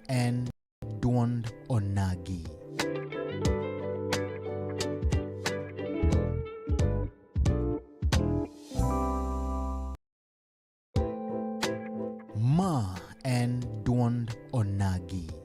en duond onagi. Ma en duond onagi.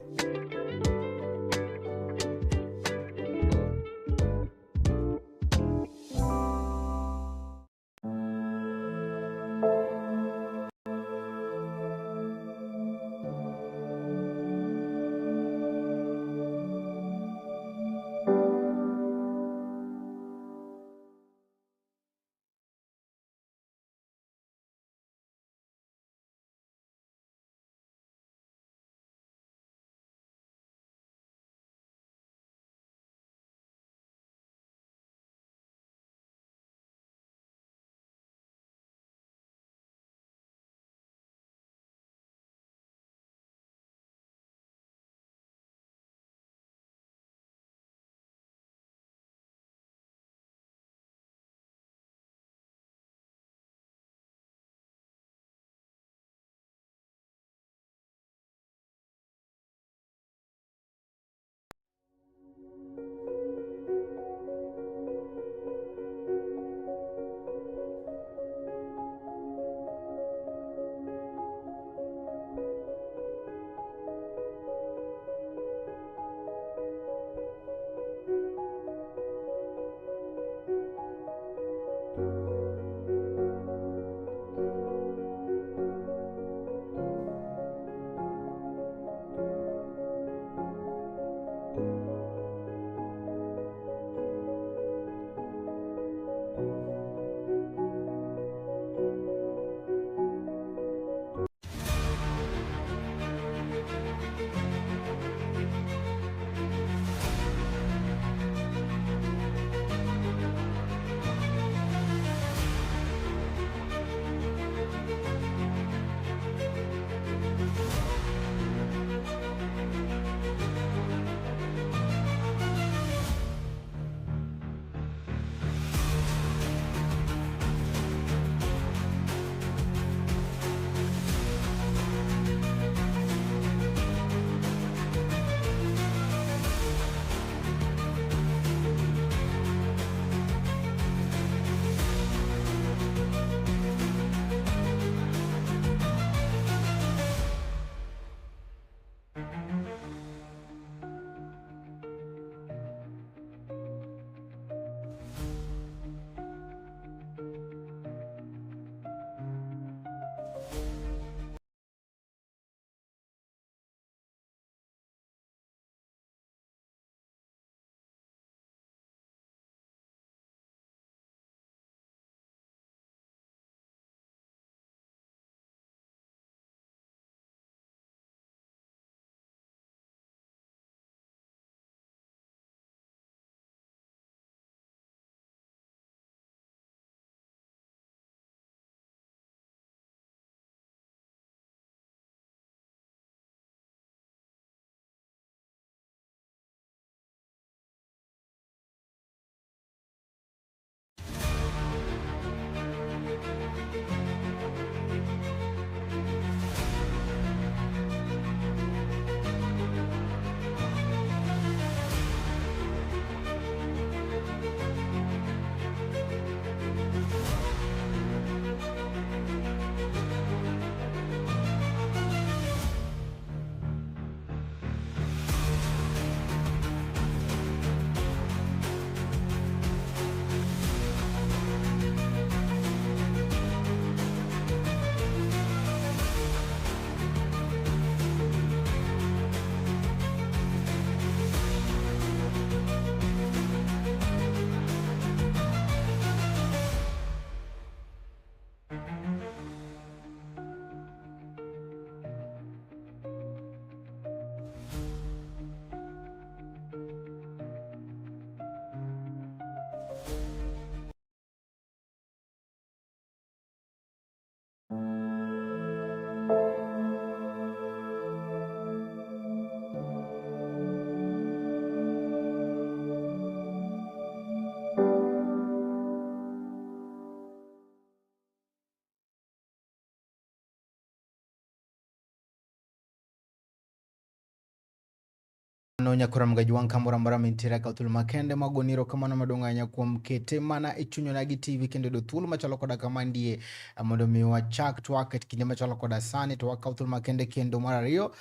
nonya kuram gajuan kamora mara mintira ka utul makende magoniro kamano madonga nya kuom kete mana ichunyo nagi TV kende do thul machalo koda kamandie mondo mi wachak twaket kinde machalo koda sani to waka utul makende kendo marario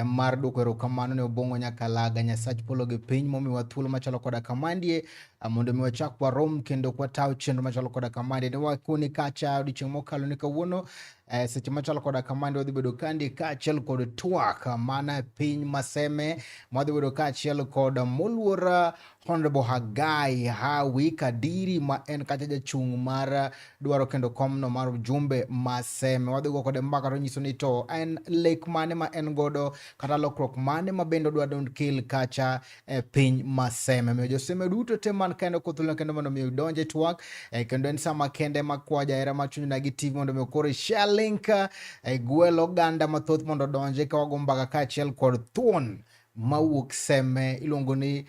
mar dukwero kamano ne obongo nyaka laga nyasach polo gi piny momi wathulo machalo koda kamandie mondo mi wachak warom kendo kwa tau chenro machalo koda kamandie ne wakuni kacha odichieng' mokalo ni kawuono seche machalo koda kamandie wadhi bedo kandi kaachiel kod twak mana piny maseme wadhi bedo kaachiel kod moluor Honorable Hagai Hawi Kadiri ma en kacha jachung' mar dwaro kendo komno mar ujumbe maseme wadhi go kode mbaka to nyiso ni to en lek mane ma en godo kata lokruok mane ma bendo dwaro kel kacha piny maseme miyo joseme duto te man kendo kuthulo kendo mondo mi donje twak kendo en sama kende makwaja era machunyo nagi TV mondo mi kore share link gwelo ganda mathoth mondo donje ka wago mbaka kaachiel kod thuon mawuok seme iluongo ni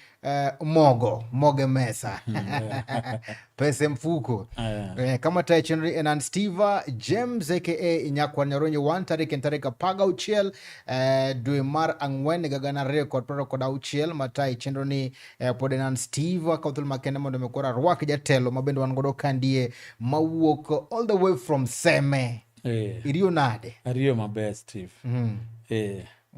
moge mesa pesa mfuko kama tayo chenro enan Steve James aka Nyakwa Nyaronye 1 tarik paga uchiel dwe mar ang'wen gagana record pro kod auchiel matai chenro ni pod enan Steve kauthul makende mondo mekora rwak jatelo mabendo wan godo kandie mawuok all the way from seme irio nade ariyo maber Steve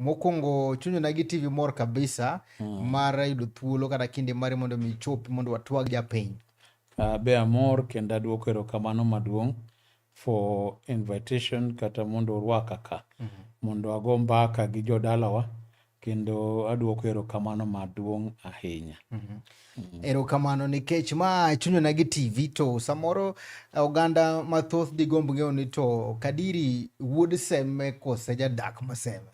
mokongo chunyo nagi TV mor kabisa mar yudo thuolo kata kinde mare mondo mi chop mondo watwag japiny be amor kendo aduoko erokamano maduong' for invitation kata mondo orwaka ka mondo ago mbaka gi jodalawa kendo aduoko erokamano maduong' ahinya erokamano nikech ma chunyo nagi TV to samoro oganda mathoth digomb ng'eyo ni to Kadiri wuod seme kose jadak maseme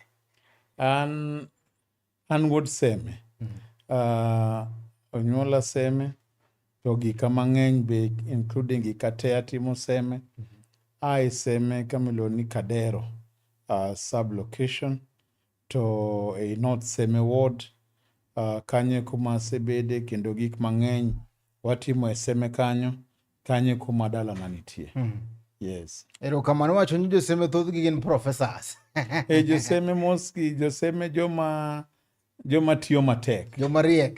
an wuod seme onyuola seme to gika mang'eny be including gika te atimo seme ai seme kamilo ni Kadero sub location to North Seme ward kanye kuma sebede kendo gik mang'eny watimo e seme kanyo kanye kuma dala na nitie yes erokamano wacho ni joseme thoth gi gin professors joseme moski joseme joma tiyo matek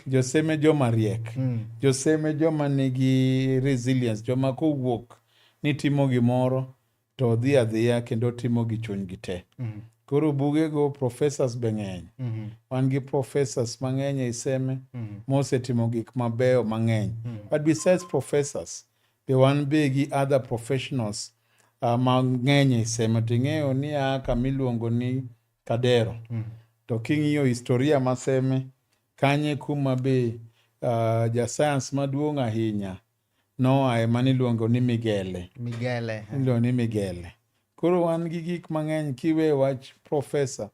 joseme joma riek joseme joma nigi resilience joma kowuok ni timo gimoro to dhi adhiya kendo timo gi chunygi te koro bugego professors be ng'eny wan gi professors mang'eny e seme mosetimo gik mabeyo mang'eny but besides professors be wan be gi other professionals mang'eny e seme ting'eyo ni kamiluongo ni Kadero to king'iyo historia maseme kanye kuma be ja science maduong' ahinya noae maniluongo ni Migele iluongo ni Migele koro wan gi gik mang'eny kiwe wach professor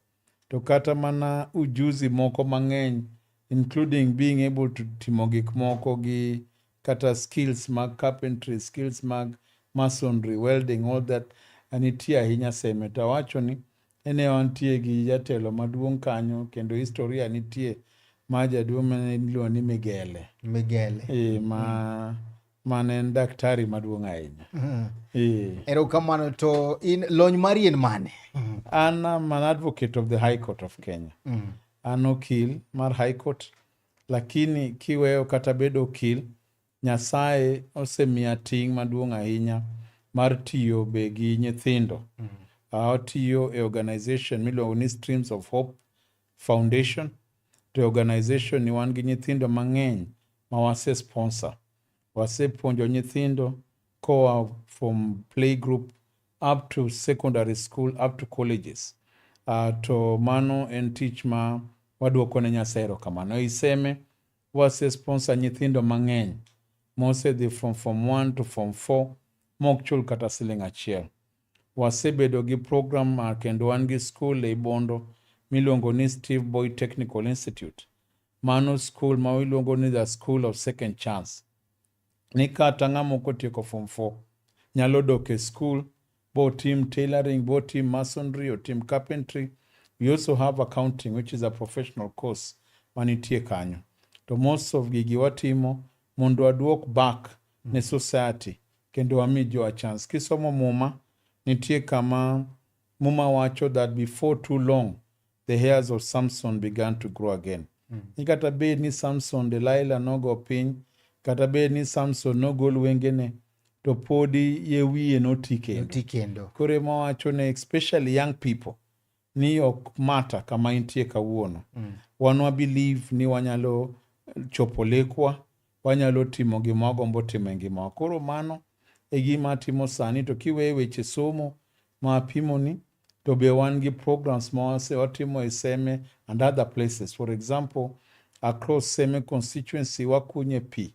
to kata mana ujuzi moko mang'eny including being able to timo gik moko gi kata skills mag carpentry skills mag masonry welding all that anitie ahinya seme to wacho ni ene wantie gi jatelo maduong' kanyo kendo historia nitie ma jaduong' maniluongo ni Migele mane en daktari maduong' ahinya erokamano to in lony mari en mane an am an advocate of the High Court of Kenya an okil mar High Court lakini kiweyo kata bedo okil Nyasaye osemiya ting' maduong' ahinya mar tiyo be gi nyithindo otiyo e organization miluongo ni Streams of Hope Foundation to organization ni wan gi nyithindo mang'eny ma wase sponsor wasepuonjo nyithindo koa from playgroup up to secondary school up to colleges to mano en tich ma waduoko ne Nyasaye erokamano iseme wase sponsor nyithindo mang'eny mosedhi from form 1 to form 4 mok chul kata siling achiel wasebedo gi program kendo wan gi school e Bondo miluongo ni Steve Boy Technical Institute mano school ma iluongo ni the school of second chance ni kata ng'ama ok otieko form 4 nyalo dok e school bo team tailoring bo team masonry or team carpentry we also have accounting which is a professional course manitie kanyo to most of gigi watimo mondo aduok back ne society kendo wami jo a chance kisomo muma nitie kama muma wacho that before too long the hairs of Samson began to grow again Ni kata bed ni Samson Delilah nogo piny, kata bed ni Samson nogol wengene, to podi ye wiye notikendo. Kore mawacho ne especially young people ni ok mata kama intie kawuono. Wanwa believe ni wanyalo chopo lekwa, wanyalo timo gima wagombo timo e ngima. Koro mano e gima timo sani, to kiweyo weche somo ma apimo ni, to be wan gi programs ma watimo e Seme and other places. For example, across Seme constituency wakunye pi.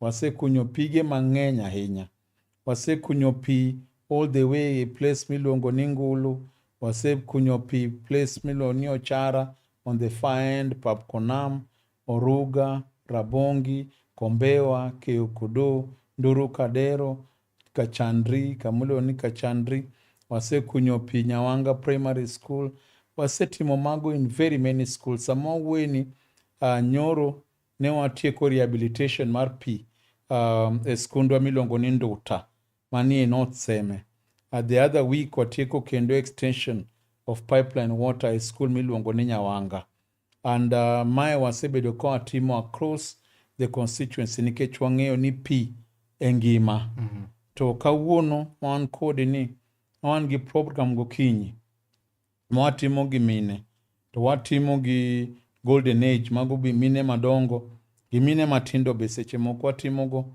Wasekunyo pige mang'eny ahinya. Wasekunyo pi all the way place miluongo ni Ngulu. Wasekunyo pi place miluongo ni Ochara on the far end, Papkonam, Oruga, Rabongi, Kombewa, Keukudo, Nduru Kadero, Kachandri, Kamulo ni Kachandri. Wasekunyo pi Nyawanga Primary School. Wasetimo mago in very many schools. Samo weni Nyoro ne watieko rehabilitation mar pi e skundwa milongo ni Nduta mani e North Seme. The other week watieko kendo extension of pipeline water e school milongo ni Nyawanga. And mae wasebedo ko atimo across the constituency nikech wang'eyo ni pi e ngima. To kawuono wan kode ni wan gi program gokinyi ma watimo gi mine, to watimo gi Golden Age, mago bi mine madongo, gi mine matindo be seche moko watimogo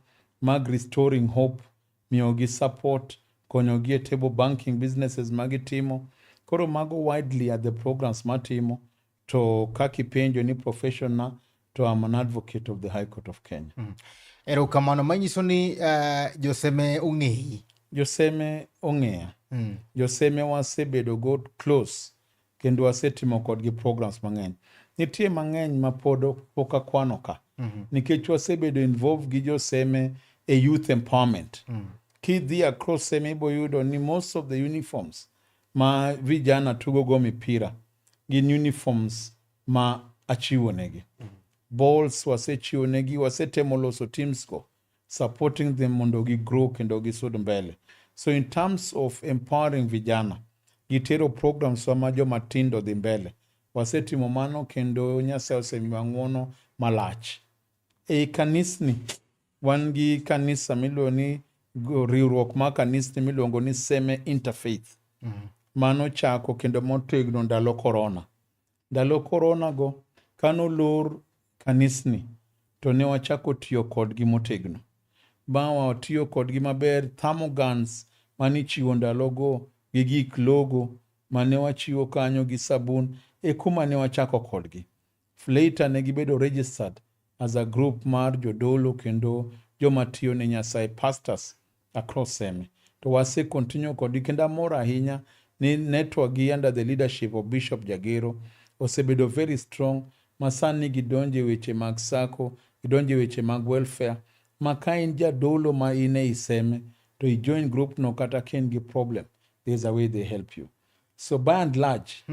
mag restoring hope, miyo gi support, konyo gi e table banking businesses magitimo. Koro mago widely are the programs matimo, to kakipenjo ni profession na, to I'm an advocate of the High Court of Kenya. Erokamano, manyiso ni joseme ong'eyi. Joseme ong'eya. Joseme wasebedo go close, kendo wasetimo kodgi programs mang'eny. Nitie mang'eny ma pod pok akwano ka. Nikech wasebedo involved gi joseme e youth empowerment. Kidhi across Seme iboyudo ni most of the uniforms ma vijana tugo go mipira gin uniforms ma achiwo negi. Balls wasechiwo negi, wasetemo loso teams go, supporting them mondo gi grow kendo gi sud mbele. So in terms of empowering vijana, gitero programs wa majo matindo dhi mbele. Wasetimo mano kendo Nyasaye osemiwa ng'wono malach. E kanisni, wan gi kanisa miluongo ni riwruok ma kanisni miluongo ni Seme Interfaith. Mano chako kendo motegno ndalo corona. Ndalo corona go, kanolor kanisni, to ne wachako tiyo kodgi motegno. Bawa tiyo kodgi maber, thermogans manichiwo ndalogo, gi gik logo mane wachiwo kanyo gi sabun, e kuma ne wachako kodgi. Later ne gibedo registered as a group mar jodolo kendo joma tiyo ne Nyasaye, pastors across Seme. To wase continue kodgi, kendo amor ahinya ni network gi under the leadership of Bishop Jagero osebedo very strong. Masani gidonje weche mag sako, gidonje weche mag welfare. Maka in jadolo ma ine iseme, to i join group no kata ken gi problem, there's a way they help you. So by and large,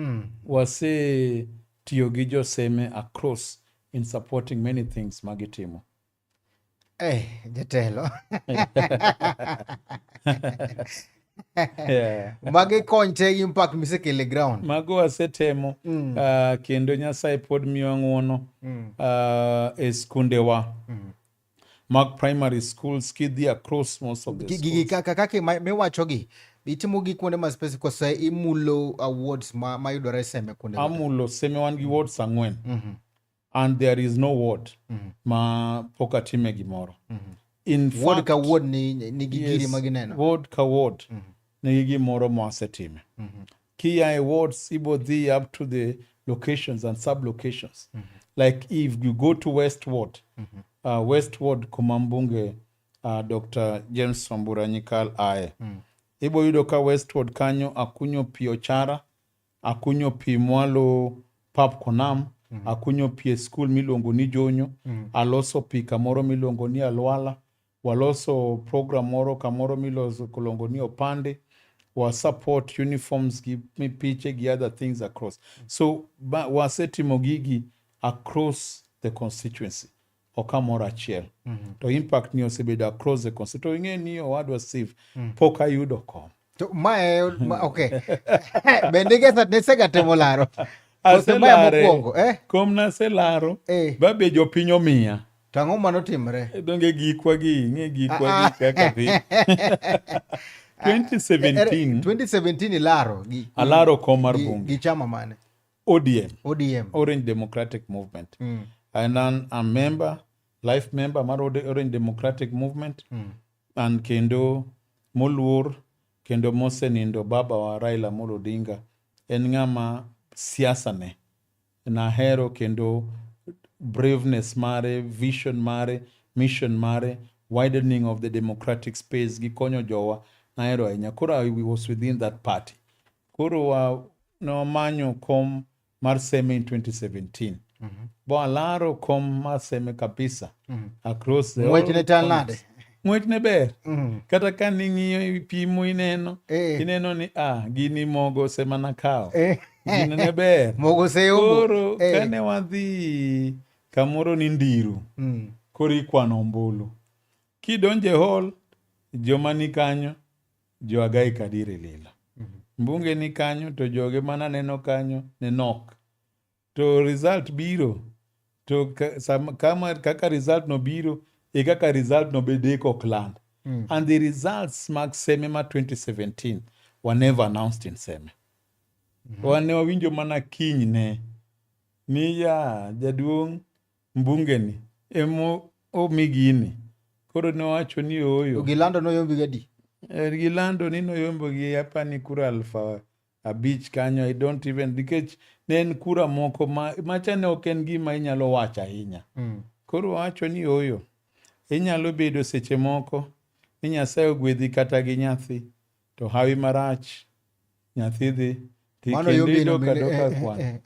wase tiyo gi joseme across in supporting many things magitimo. Jatelo. Yeah. Magi kony te impact misekele ground. Mago wasetemo, kendo Nyasaye pod miyo ng'wono e skundewa. Mag primary schools kidhi across most of the schools. Gigi kaka miwachogi, itimo gi kuonde ma specific kose imulo awards ma yudore Seme kuonde. Amulo Seme wan gi wards 4. And there is no ward ma pok atime gimoro. In fact, ward ka ward ni gigiri magineno. Ward ka ward ni gimoro ma wasetime. Kia e wards ibo dhi up to the locations and sub-locations. Like if you go to West Ward, West Ward kumambunge Dr. James Wambura Nyikal ae. Ibo yudo ka West Ward kanyo akunyo pi Ochara, akunyo pi Mwalo Papkonam, akunyo pi e school milongo ni Jonyo, aloso pi kamoro milongo ni Alwala, waloso program moro kamoro miloso kolongo ni Opande, wa support uniforms gi mipiche gi other things across. So wasetimo gigi across the constituency. Okamoro achiel. To impact ni osebedo across the constituency. To ing'e ni owadwa Steve, pok ayudo kom. To okay. Bende gesa nesega temo laro. aselare kom naselaro babe jopiny omiya tang'o mano timre donge gikwa gi kaka dhi 2017 ilaro alaro kom mar bunge gi chama mane? ODM Orange Democratic Movement. And I'm member, life member mar Orange Democratic Movement. And kendo moluor kendo mosenindo baba wa Raila Amolo Odinga en ng'ama siasa ne nahero kendo braveness mare, vision mare, mission mare, widening of the democratic space gikonyo jowa nahero ahinya. Koro I was within that party. Koro no manyo kom mar seme in 2017. Bo alaro kom mar seme kabisa across the ng'wech ne ber kata ka ning'iyo pimo ineno ni gini mogo semana kao gini ne ber koro kane wadhi kamoro ni Ndiru koro ikwano ombulu kidonje hall joma ni kanyo jo Agai Kadiri lilo mbunge ni kanyo to joge mana neno kanyo ne nok to result biro to kaka result no biro kaka result no bedeko clan and the results mag seme ma 2017 were never announced in seme wane wawinjo mana kiny ne ni ya jaduong' mbunge ni emo omigini koro ne wacho ni oyo gilando noyombi gadi gilando ni noyombo gi apani kura 5,000 kanyo I don't even nikech ne en kura moko machane ok en gima inyalo wacho ahinya koro wacho ni oyo inyalo bedo seche moko ni Nyasaye ogwedhi kata gi nyathi to hawi marach nyathi dhi tikendo kadoka kwan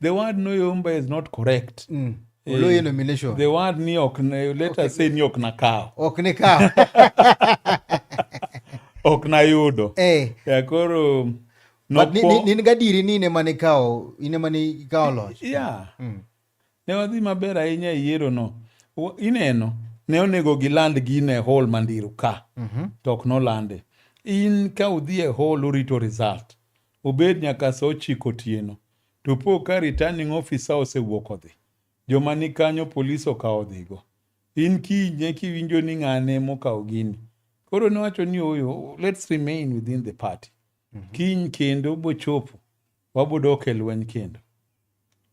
the word noyomba is not correct. Nomination. The word ni let us say ni ok nakao ok nayudo koro nin gadiri ni ine mane kao loch ne wadhi maber ahinya e yiero no ineno ne onego giland gine hall Mandiru ka to ok nolande in ka udhi e hall urito result obed nyaka saa 9 otieno to po ka returning officer osewuok odhi joma ni kanyo polis okawo dhigo in kinye kiwinjo ni ng'ane mokawo gini koro nowacho ni oyo let's remain within the party kiny kendo bochopo wabodok e lweny kendo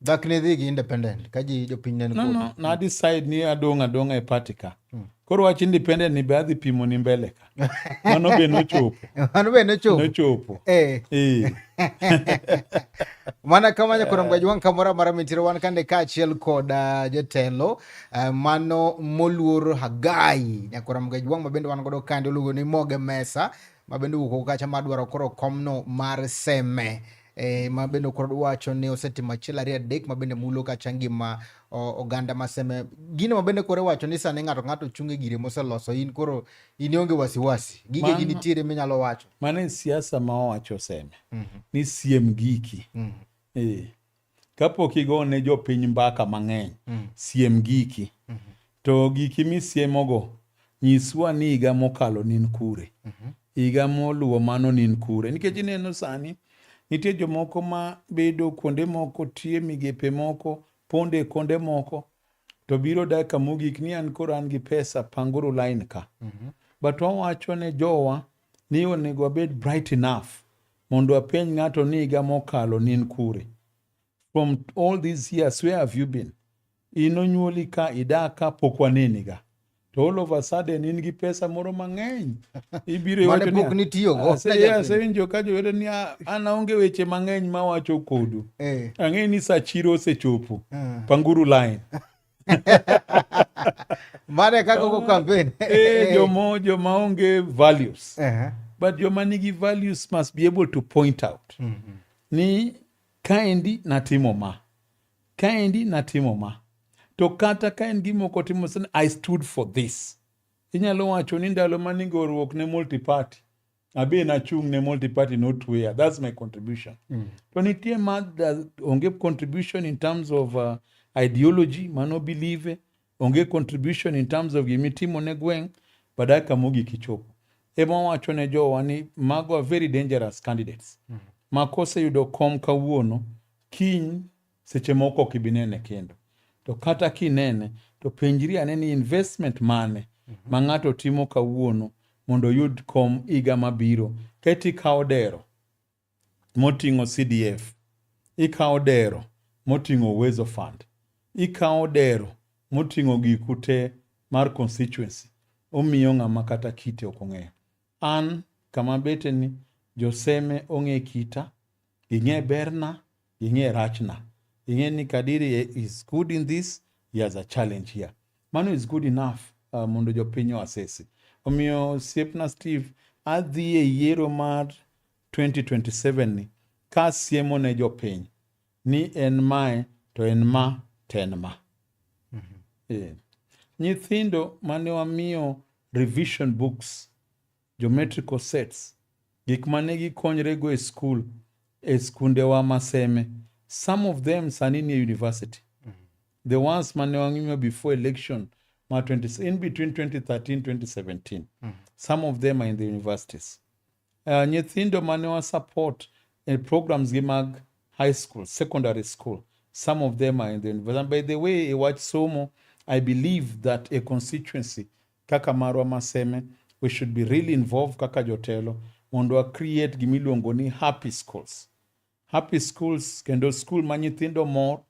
dak ne dhi gi independent ka ji jopiny nen no na decide ni adong' e party ka koro wach independent ni be adhi pimo ni mbele ka mano be nochopo mana kama nyakoro mgwaji wan kamora mara mitiro wan kande ka achiel kod jatelo mano moluor Hagai nyakoro mgwaji wan mabende wan godo kande olugo ni Moge Mesa mabende wuko kacha madwaro koro komno mar seme mabende koro wacho ni osetimo achiel ariyo adek mabende mulo kacha ngima oganda maseme gino mabende koro wacho ni sani ng'ato chunge gire moseloso in koro inionge wasiwasi gige gini tire minyalo wacho mane siasa ma owacho seme ni siem giki kapok igone jopiny mbaka mang'eny siem giki to giki misiemogo nyiswa ni higa mokalo nin kure higa moluwo mano nin kure nikech ineno sani nitie jomoko ma bedo kuonde moko tie migepe moko ponde konde moko to biro dakika mogik ni an koro an gi pesa pangoro line ka but wawacho ne jowa ni onego wabed bright enough mondo apenj ng'ato ni higa mokalo nin kure from all these years where have you been inonyuoli ka idaka pok waneniga to all of a sudden in gi pesa moro mang'eny ibiro wacho ni pok nitiyo go asewinjo ka jowere ni an aonge weche mang'eny ma wacho kodu ang'e ni sa chiro osechopo panguru line mane kako ko campaign joma onge values but joma nigi values must be able to point out ni kaendi natimo ma to kata ka en gimoko timo sen I stood for this inyalo wacho ni ndalo manigorruok ne multiparty abe nachung' ne multiparty not where that's my contribution to nitie onge contribution in terms of ideology mano believe onge contribution in terms of gimitimo ne gweng' badaka mogi kichopo ema wacho ne jowa ni mago are very dangerous candidates ma koseyudo kom kawuono, kiny seche moko ok ibi nene kendo. To kata kinene, to penjri ane ni investment mane ma ng'ato timo kawuono mondo oyud kom higa mabiro. Keti ikawo dero moting'o CDF, ikawo dero moting'o Uwezo Fund, ikawo dero moting'o giku te mar constituency, omiyo ng'ama kata kite ok ong'eyo. An kama bete ni joseme ong'e kita, ging'e berna, ging'e rachna. Ging'e ni Kadiri is good in this, he has a challenge here. Mano is good enough mondo jopiny asesi. Omiyo siepna Steve, adhi e yiero mar 2027 ni ka siemo ne jopiny ni en mae to en ma to en ma. Nyithindo mane wamiyo revision books, geometrical sets, gik mane gikonyrego e skunde wa maseme, some of them sani ni university. The ones mane wamiyo before election in between 2013 2017, some of them are in the universities. Nyithindo mane wa support programs gi mag high school, secondary school, some of them are in the university. And by the way, wach somo, I believe that a constituency kaka marwa maseme, we should be really involved kaka jotelo mondo wa create gimiluongo ni happy schools. Happy schools kendo school ma nyithindo mor,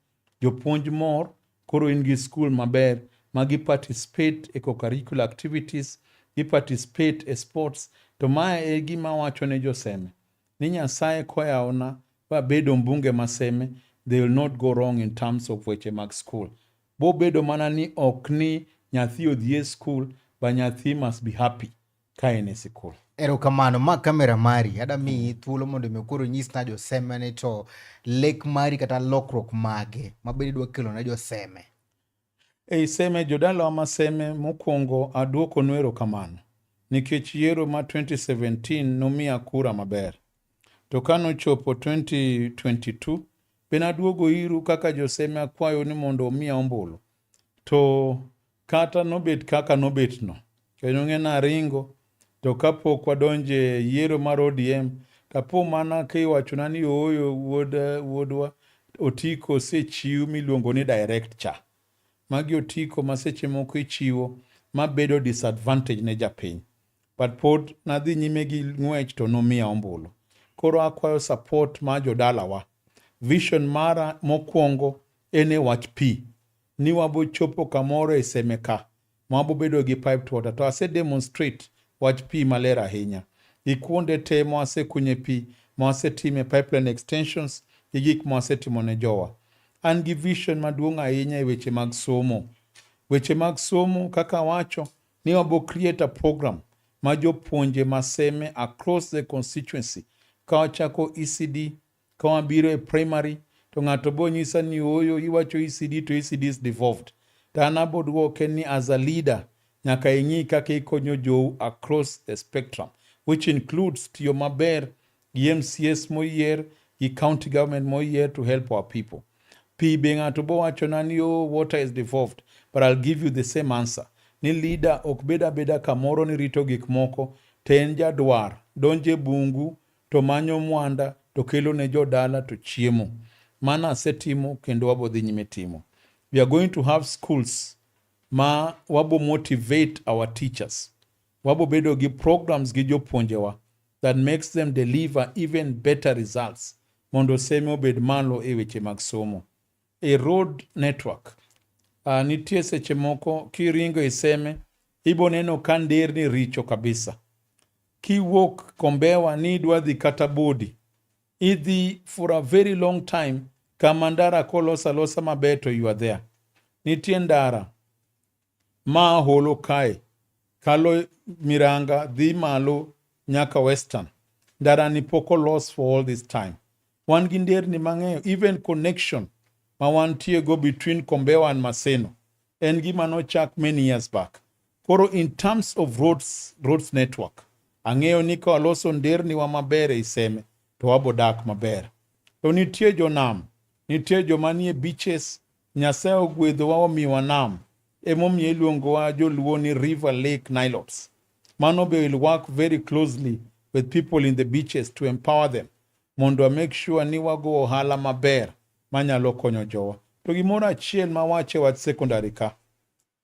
jopuonj mor, koro in gi school maber magi participate e co-curricular activities, gi participate e sports. To mae e gima wacho ne joseme ni Nyasaye koyaona ba bedo mbunge maseme, they will not go wrong in terms of weche mag school. Bo bedo mana ni ok ni nyathi odhie school, ba nyathi must be happy ka en e school. Erokamano, ma kamera mari ada mi thuolo mondo mi koro nyisna joseme ne to lek mari kata lokruok mage mabedi dwa kelo na joseme. Ei seme jodala wa maseme mokwongo aduoko nu erokamano nikech yiero ma 2017 nomiya kura maber. To kano chopo 2022 ben aduogo iru kaka joseme akwayo ni mondo omiya ombulu. To kata nobet kaka nobet no, kendo ng'ena ringo, to kapok wadonje yiero mar ODM, kapo mana kiwachona ni oyo wuodwa otiko sechiw miluongo ni direct cha. Magi otiko ma seche moko ichiwo ma bedo disadvantage ne japiny. But pod nadhi nyime gi ng'wech to nomiya ombulu. Koro akwayo support ma jodalawa. Vision mara mokwongo ene wach pi. Ni wabo chopo kamoro e seme ka. Mwabo bedo gi piped water. To ase demonstrate wach pi maler ahinya. Ikuonde te mwase kunye pi, mwase time pipeline extensions, gik mwase timo ne jowa. An gi vision maduong' ahinya e weche mag somo. Weche mag somo kaka wacho ni wabo create a program ma jopuonje maseme across the constituency. Ka wachako ECD, ka wabiro e primary, to ng'ato bo nyisa ni oyo iwacho ECD to ECD is devolved. To an abo duoke ni as a leader, nyaka ing'i kaka ikonyo jou across the spectrum, which includes tiyo maber gi MCS moyier, gi county government moyier to help our people. Pi be ng'ato bo wacho na ni water is devolved, but I'll give you the same answer. Ni leader ok beda kamoro ni rito gik moko, ten jadwar, donje bungu, to manyo mwanda, to kelo ne jodala to chiemo. Mana asetimo kendo wabo dhi nyime timo. We are going to have schools ma wabo motivate our teachers. Wabo bedo gi programs gi jopuonjewa that makes them deliver even better results. Mondo seme obed malo e weche mag somo. A road network. Nitie seche moko kiringo e seme, ibo neno ka nderni richo kabisa. Kiwuok Kombewa ni idwa dhi kata Bodi, idhi for a very long time, kama ndara kolosa maber to you are there. Nitie ndara ma holo kae, kalo Miranga, dhi malo nyaka Western. Ndara ni poko lost for all this time. Wan gi nderni mang'eyo, even connection ma wantie go between Kombewa and Maseno, en gima nochak many years back. Koro in terms of roads network, ang'eyo ni ka waloso nderni wa maber e seme, to wabo dak maber. To nitie jonam, nitie jomanie beaches, Nyasaye ogwedhowa omiwa nam, emomiyo iluongo wa joluo ni River Lake Nilotes. Mano be will work very closely with people in the beaches to empower them. mondo a make sure ni wago ohala maber manyalo konyo jowa. To gimoro achiel ma wache wat secondary ka.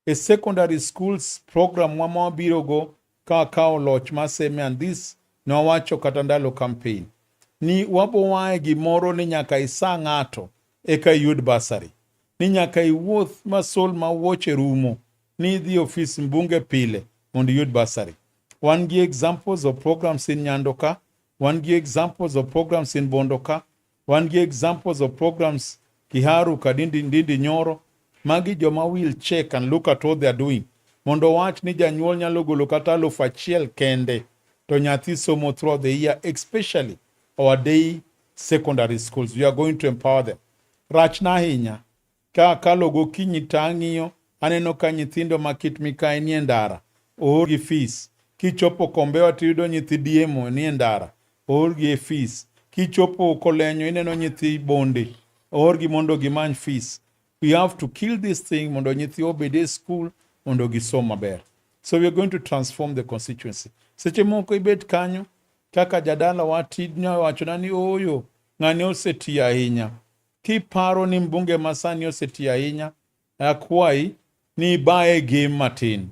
A secondary schools program wa mabiro go ka loch maseme, and this no wacho kata ndalo campaign ni wabo wae gimoro ni nyaka isa ng'ato eka yud basari, ni nyaka iwuoth masol ma woche rumo ni dhi ofis mbunge pile mondo yud basari. Wan gi examples of programs in Nyandoka, wan gi examples of programs in Bondoka, wan gi examples of programs Kiharu, Kadindi, Ndindi, Nyoro. Magi joma will check and look at what they are doing. Mondo wach ni janyuol nyalo golo kata 1,000 kende to nyathi somo throughout the year, especially our day secondary schools. We are going to empower them. Rach na ahinya ka kalo gokinyi tang'iyo aneno ka nyithindo makit mikae nie ndara oor gi fees. Kichopo Kombewa tiyudo nyithi diemo nie ndara oor gi fees. Kichopo Kolenyo ineno nyithi bonde oor gi mondo gimany fees. We have to kill this thing mondo nyithi obede school mondo gisom maber. So we are going to transform the constituency. Seche moko ibet kanyo kaka jadala watidnya wachona ni oyo ng'ani oseti ahinya. Kiparo ni mbunge masani oseti ahinya, akwai ni bae game matin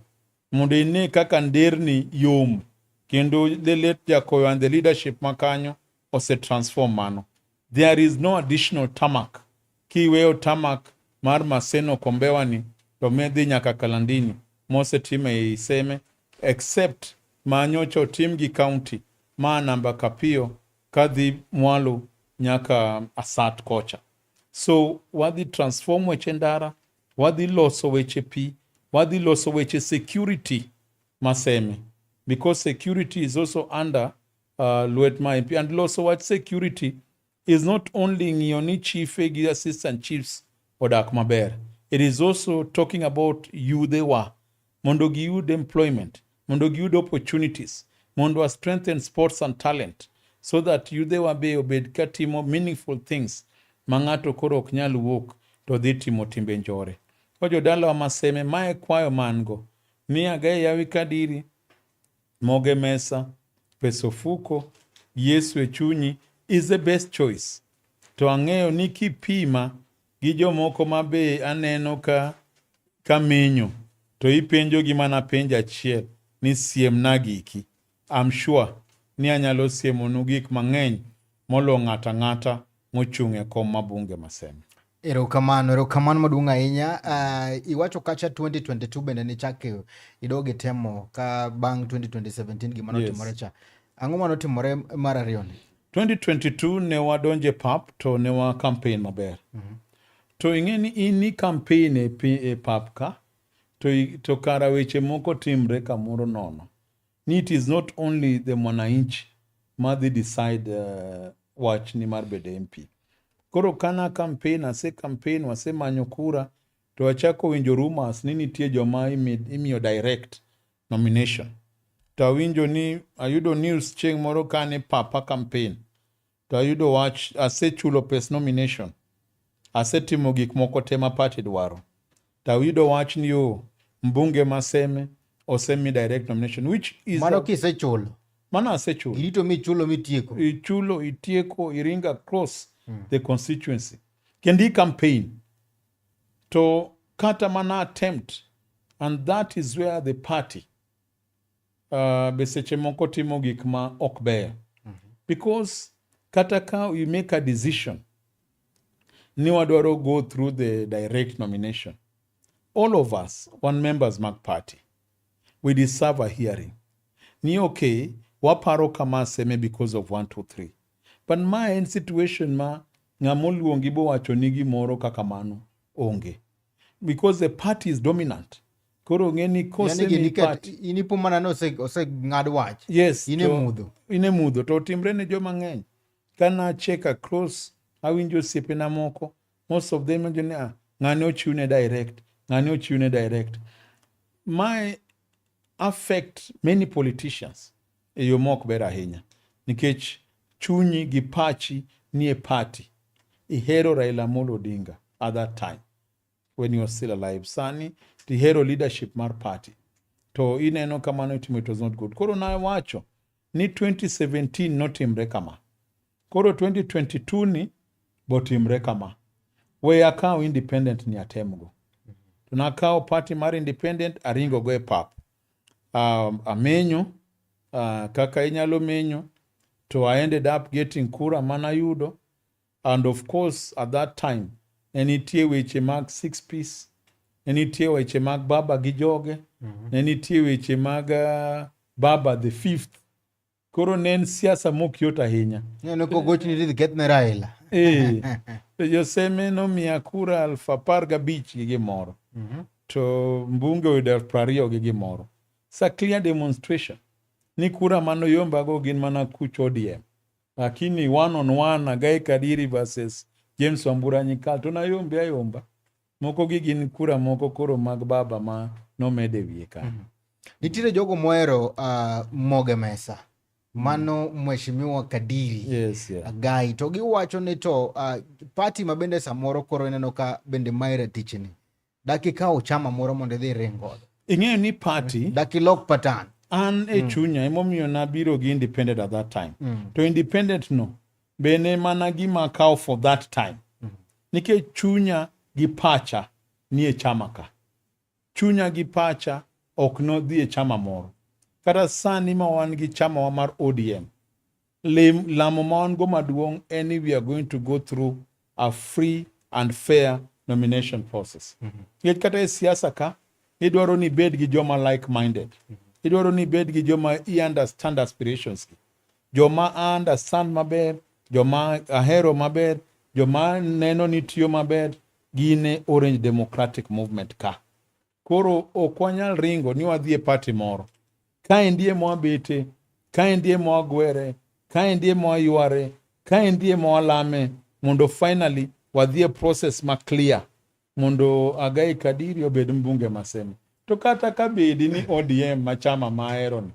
mondo ine kaka nderni yom kendo the late Jakoyo and the leadership makanyo ose transform mano. There is no additional tamak. Kiweyo tamak mar Maseno Kombewa ni to medhi nyaka Kalandini mose time iseme, except manyocho tim gi county ma namba kapio kadhi mwalo nyaka Asat kocha. So wadhi transform weche ndara, wadhi loso weche pi, wadhi loso weche security maseme, because security is also under Luet ma MP, and loso wach security is not only ng'iyo ni chief gi assistant chiefs odak maber. It is also talking about youthewa, mondo giyud employment, mondo giyud opportunities, mondo strengthen sports and talent, so that youthewa be obed katimo meaningful things mang'ato koro ok nyal wuok to dhi timo timbe njore. Ojo dala wa maseme mae kwayo mango ni agaye yawi kadiri moge mesa pesofuko Yesu e chunyi is the best choice. To ang'eyo ni kipima gi jomoko mabe aneno ka menyo to ipenjo gi mana penjo achiel ni siem na giki. I'm sure ni anyalo siemonu gik mang'eny molo ng'ata mochung' e kom mabunge maseme. Erokamano maduong' ahinya. Iwacho kacha 2022 bende ni chake idoge temo ka bang 2017 gima notimore cha. Ang'o manotimore mar ariyo ni? 2022 ne wadonje pap to ne wa campaign maber. To ing'eni ini campaign e pap ka to kara weche moko timre kamoro nono. Ni it is not only the mwananchi madhi decide wach ni mar bedo MP. Koro kana campaign wase manyo kura to wachako winjo rumors ni nitie joma imiyo direct nomination. To awinjo ni ayudo news chieng' moro kane papa campaign to ayudo wach asechulo pes nomination, asetimo gik moko tema party dwaro. To ayudo wach ni mbunge maseme osemi direct nomination, which is mano kisechulo. Mana asechulo. Irito michulo mitieko. Ichulo itieko iringa across the constituency. Kendi campaign to kata mana attempt, and that is where the party beseche moko timo gik ma ok ber. Because kata ka we make a decision ni wadwaro go through the direct nomination, all of us, one members mag party, we deserve a hearing. Ni okay, waparo kama seme because of 1, 2, 3. But ma en situation ma ng'amoluongi bo wacho ni gimoro kaka mano onge. Because the party is dominant. Koro ng'eni kose mi party. Inipo mana no ose ng'ad wach. Yes. Ine mudho. Ine mudho. To timbre ne joma ng'eny. Kana check across, awinjo siepena moko. Most of them ni ng'ani ochiwne direct. Ng'ani ochiwne direct. My affect many politicians e yo mok ber ahinya. Nikech chunyi gi pachi ni e party. Ihero Raila Amolo Odinga at that time when he was still alive. Sani tihero leadership mar party. To ineno kamano itimo, it was not good. Koro na wacho ni 2017 notimre kama. Koro 2022 ni botimre kama. We akaw independent ni atemgo. Tunakaw party mar independent aringo go e pap. Amenyo, kaka inyalo menyo, to I ended up getting kura manayudo. And of course, at that time, enitie weche mag 6 piece, enitie weche mag Baba gi joge, enitie weche mag Baba the fifth. Koro nen siasa mokyot ahinya. Neno ko gochni dhi ketne Raila. Joseme nomiya kura 15,000 gi gimoro. To mbunge oyudo 20 gi gimoro. It's a clear demonstration. Ni kura manoyombago gin mana kuch ODM. Lakini one on one Agai Kadiri versus James Wambura Nyikal to nayombe ayomba. Moko gi gin kura moko koro mag Baba ma nomede wiye ka. Nitiere jogo moero Moge Mesa. Mano mheshimiwa Kadiri. Yes. Agai to giwacho ni to party mabende samoro koro ineno ka bende maira tichni. Dakika o chama moro mondo dhi ringo. Ing'eyo ni party dakilok patan. An chunya emomiyo nabiro gi independent at that time. To independent no bene mana gima kaw for that time. Nikech chunya gi pacha ni e chama ka. Chunya gi pacha ok no dhi e chama moro. Kata sani ma wan gi chama wa mar ODM. Lamo ma wan go maduong' any we are going to go through a free and fair nomination process. Nikech kata e siasa ka idwaro ni bed gi joma like-minded. Idwaro ni bed gi joma understand aspirations. Joma understand maber, joma ahero maber, joma neno ni tiyo maber, gine Orange Democratic Movement ka. Koro okwanyal ringo ni wadhi e party moro. Kaendie mwabete, kaendie mwagwere, kaendie mwayware, kaendie mwalame, mondo finally wadhi e process ma clear. Mondo Agai Kadiri obed mbunge maseme. To kata ka bedi ni ODM machama maero ni.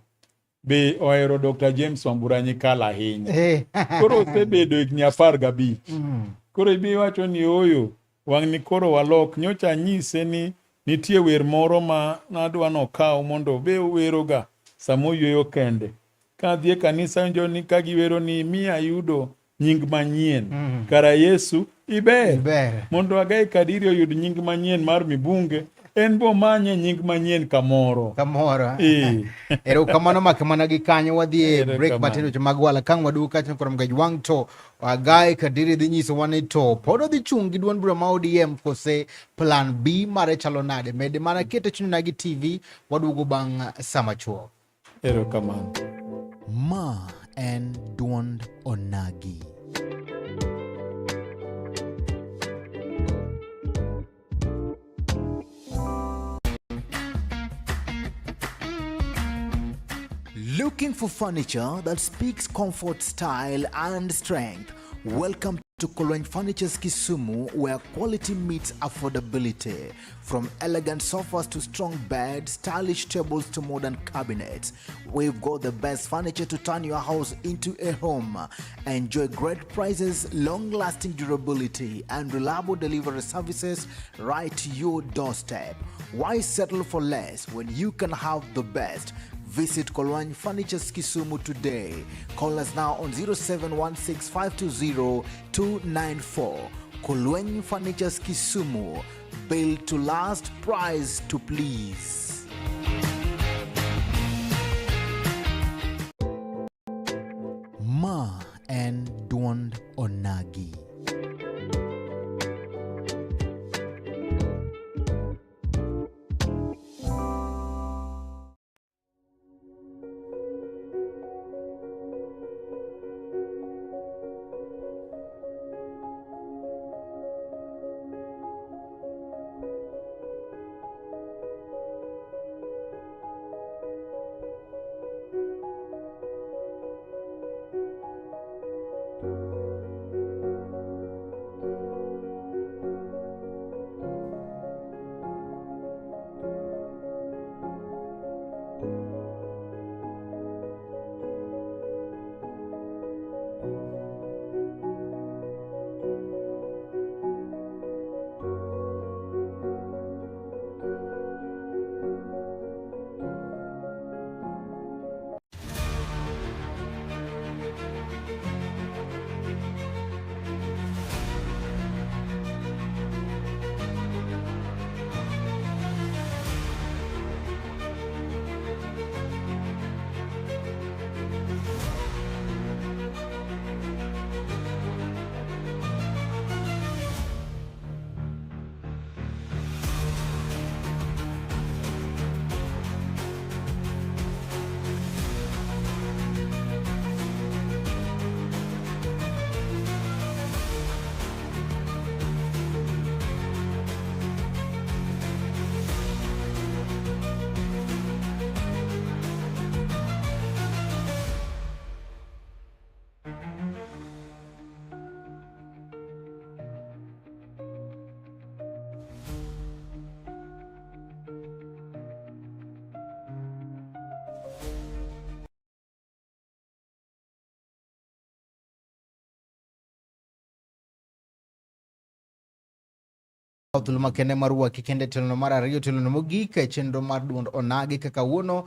Be oero Dr. James Wambura Nyikal ahinya. Koro osebedo higni 15. Koro ibi wacho ni oyo, wang' ni koro walok. Nyocha nyise ni nitie wer moro ma nadwa nokaw mondo be weroga samoyweyo kende. Ka dhi e kanisa winjo ni ka giwero ni miya yudo nying manyien. Kara Yesu iber. Mondo Agai Kadiri oyud nying manyien mar mibunge. En bo manye nying manyien kamoro. Ero kamano makimana gi kanyo wadhi e break matino to magwala kang wadu kacho koro mgaj wang' to Agai Kadiri dhi nyiso wane to podo dhi chung gi duond bura ma ODM kose plan B mare chalo nade. Mede mana kete chunyo nagi TV wadugo bang' sama chuo. Ero kamano. Ma en duond onagi. Looking for furniture that speaks comfort, style, and strength? Welcome to Kolweny Furniture's Kisumu, where quality meets affordability. From elegant sofas to strong beds, stylish tables to modern cabinets, we've got the best furniture to turn your house into a home. Enjoy great prices, long-lasting durability, and reliable delivery services right to your doorstep. Why settle for less when you can have the best? Visit Kolweny Furniture's Kisumu today. Call us now on 0716-520-294. Kolweny Furniture's Kisumu. Built to last, price to please. Ma and Duond Onagi. Thuolo makende marwa kikende telo mar ariyo telo mogik e chenro mar duond onagi kaka wuono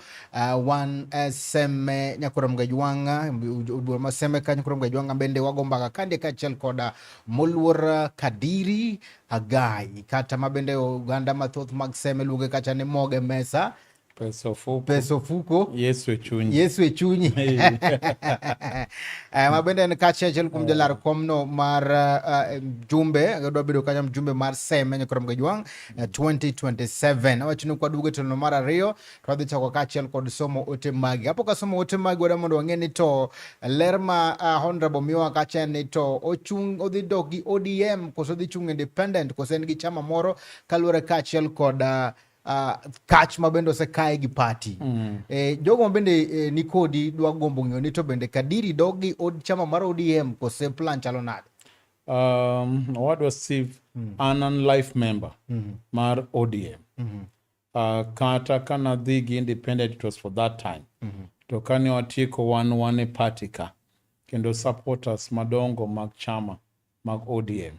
wan seme nyakuram gajwanga bura ma seme ka nyakuram gajwanga bende wago mbaka kande kaachiel koda moluor Kadiri Agai kata mabende oganda mathoth mag seme luonge kacha ni Moge Mesa peso fuko Yesu e chunyi mabende en kaachiel kuom jalar komno mar jumbe dwa bedo kanyo jumbe mar seme nyakuram gajwang 2027 awachni kwa duge telo mar ariyo to wadhi chako kaachiel kod somo ote magi hapo ka somo ote magi wada mondo wang'e ni to ler ma honorable miwa kacha ni to odhi dok gi ODM koso dhi chung independent koso en gi chama moro kaluwore kaachiel kod kach ma bende osekae gi party jogo ma bende ni kodi dwa gombo ng'eyo ni to bende Kadiri dog gi chama mar ODM kose plan chalo nade? Owadwa Steve an life member mar ODM kata kana dhi gi independent it was for that time to kane watieko wan e party ka kendo supporters madongo mag chama mag ODM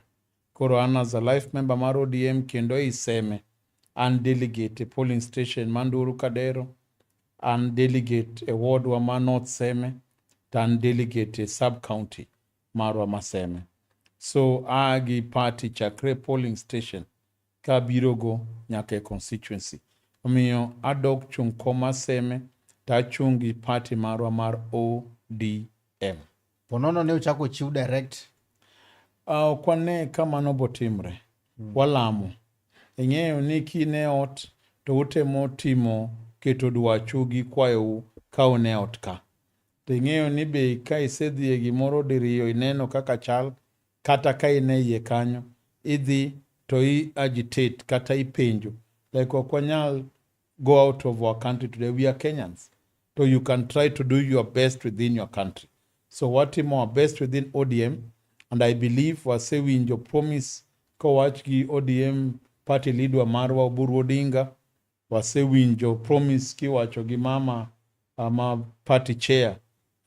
koro an as a life member mar ODM kendo iseme an delegate polling station Manduru Kadero, an delegate a ward wa ma North Seme, an delegate a sub-county marwa Maseme. So agi party chakre polling station ka birogo nyaka constituency. Omiyo adok chung koma Seme ta chungi party marwa mar ODM. Ponono ne uchako chiu direct? Kwane kama no botimre. Walamo. Ing'eyo ni kine ot to utemo timo keto dwachu gi kwayo ka une ot ka. To ing'eyo ni be ka isedhi e gimoro diriyo ineno kaka chal kata ka ine iye kanyo idhi to agitate kata ipenjo. Like okwanyal go out of our country today. We are Kenyans. So you can try to do your best within your country. So watimo our best within ODM and I believe wasewinjo promise kowach gi ODM party leader marwa Oburu Odinga wasewinjo promise kiwacho gi mama party chair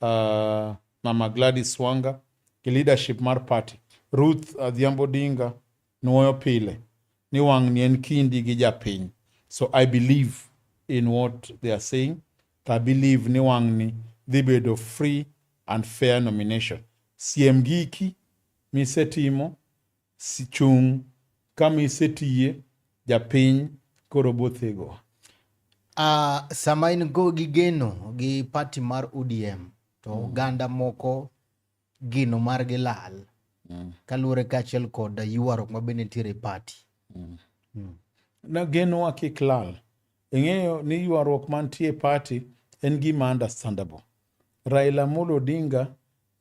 mama Gladys Wanga ki leadership mar party Ruth Adhiambo Odinga nuoyo pile ni wang' ni en kindi gi japiny. So I believe in what they are saying. I believe ni wang' ni dhi bedo free and fair nomination. Siem giki misetimo si chung kama isetiye japiny koro bothego. Sama in go gi geno gi party mar ODM to ganda moko gino mar gi lal kaluwore kaachiel kod ywaruok ma bende nitiere party. Na geno wa kik lal. Ing'eyo ni ywaruok mantie party en gima understandable. Raila Amolo Odinga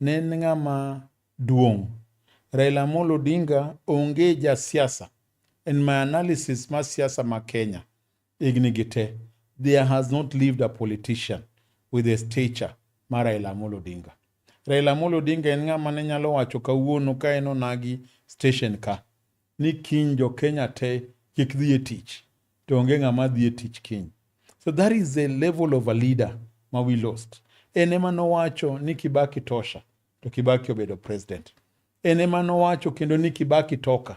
ne en ng'ama duong'. Raila Amolo Odinga onge ja siasa. In my analysis ma siasa ma Kenya ignigite, there has not lived a politician with a stature ma Raila Amolo Odinga. Raila Amolo Odinga en ng'ama ne nyalo wacho kawuono ka en onagi station ka ni kiny jo Kenya te kik dhi e tich to onge ng'ama dhi e tich kiny. So that is the level of a leader ma we lost. En ema nowacho ni Kibaki tosha to Kibaki obedo president. En ema nowacho kendo ni Kibaki toka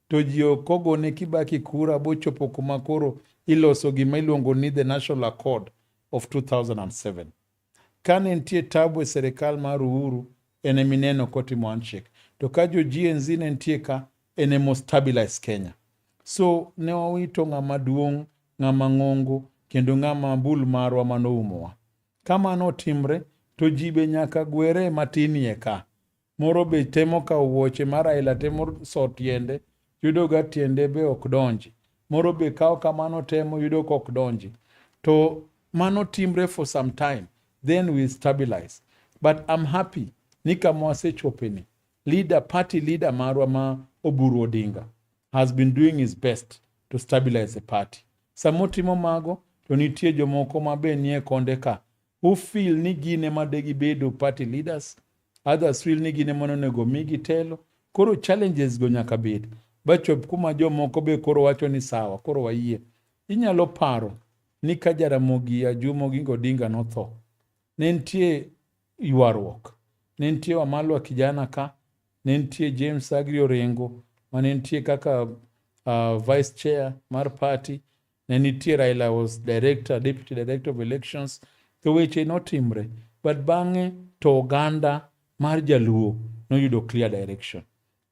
to ji okogo ne Kibaki kura bochopo kuma koro iloso gima iluongo ni the National Accord of 2007. Kane nitie tabu e serikal mar Uhuru en emineno kotimo handshake. To ka jo GNZ ne nitie ka en emo stabilize Kenya. So ne wawito ng'ama duong', ng'ama ng'ongo kendo ng'ama bul marwa manoumowa. Kama notimre to ji be nyaka gwere matinie ka. Moro be temo ka wuoche mar Raila temo so tiende yudo ga tiende be ok donji. Moro be kao kamano temo yudo ka ok donji. To mano timre for some time. Then we stabilize. But I'm happy ni kama wasechopeni. Party leader marwa ma Oburu Odinga has been doing his best to stabilize the party. Samotimo mago to nitie jomoko ma be nie konde ka who feel ni gine madegi bedo party leaders. Others feel ni gine monego migi telo. Koro challenges go nyaka bed. Bachop kuma jomoko be koro wacho ni sawa, koro wayie. Inyalo paro ni ka Jaramogi Oginga Odinga notho. Ne nitie ywaruok. Ne nitie Wamalwa kijana ka. Ne nitie James Agri Orengo. Ma ne nitie kaka vice chair mar party, ne nitie Raila was deputy director of elections, to weche notimre. But bang'e to oganda mar Jaluo noyudo clear direction.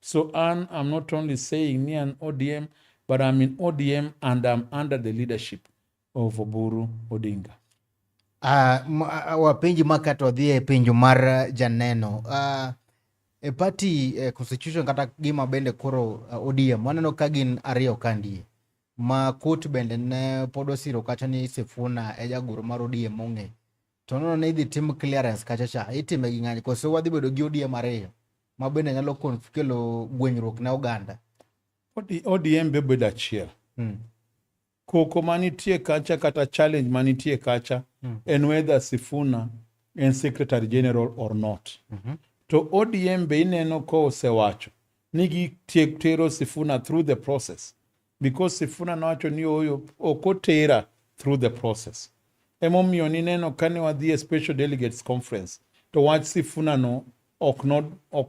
So I'm not only saying ni an ODM, but I'm in ODM and I'm under the leadership of Oburu Odinga. Wapenji makato dhie penjo mar janeno. E party constitution kata gima bende koro ODM waneno ka gin ariyo kandie. Ma court bende ne podo siro kacha ni Sifuna e jagoro mar ODM ong'e. To nono ne idhi tim clearance kacha cha. Itime gi ng'any. Koso wadhi bedo gi ODM ariyo. Ma bende nyalo kelo gwenyruok ne oganda. ODM be bedo achiel. Koko manitie kacha kata challenge manitie kacha en whether Sifuna en secretary general or not. To ODM be ineno ko osewacho ni gitero Sifuna through the process, because Sifuna nowacho ni oyo okotera through the process. Emomiyo nineno kane wadhi e special delegates conference to wach Sifuna no ok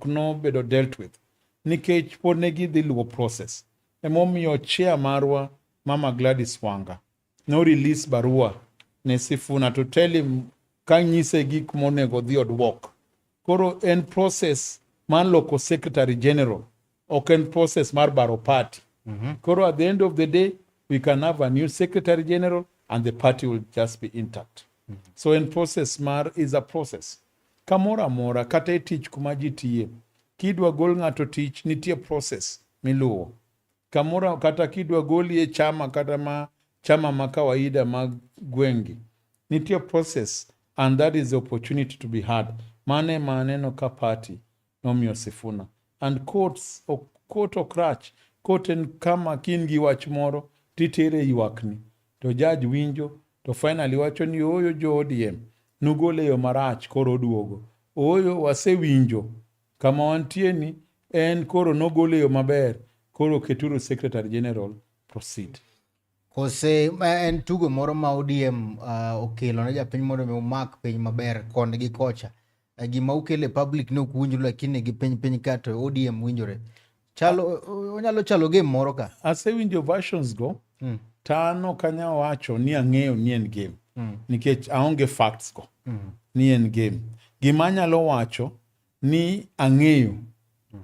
no bedo dealt with nikech pod ne gidhi luwo process. Emomiyo chair marwa Mama Gladys Wanga no release barua ne Sifuna to tell him kanyise gik monego dhi odwok. Koro en process man loko secretary general, ok en process mar baro party. Koro at the end of the day, we can have a new secretary general and the party will just be intact. So en process mar is a process. Kamora mora kata e tich kuma ji tiye. Kidwa gol ng'ato tich nitie process miluwo. Kamora kata kidwa goli e chama kata chama ma kawaida mag gwengi. Nitie process, and that is the opportunity to be had. Mane no ka party nomiyo Sifuna. And court okrach. Court en kama kin gi wach moro titere ywakni. To judge winjo to finally wacho ni oyo jo ODM nugole yo marach koro oduogo. Oyo wasewinjo kama wantie ni en koro nogole yo maber. Koro keturu secretary general proceed. Kose en tugo moro ma ODM okelo ne japiny mondo mi umak piny maber koni gi kocha. Gima ukele public ne ukwinjo lakini gi piny kato ODM winjore. Onyalo chalo game moro ka. Asewinjo versions go. Tano kanya wacho ni ang'eyo ni en game. Nikech aonge facts go. Ni en game. Gima nyalo wacho ni ang'eyo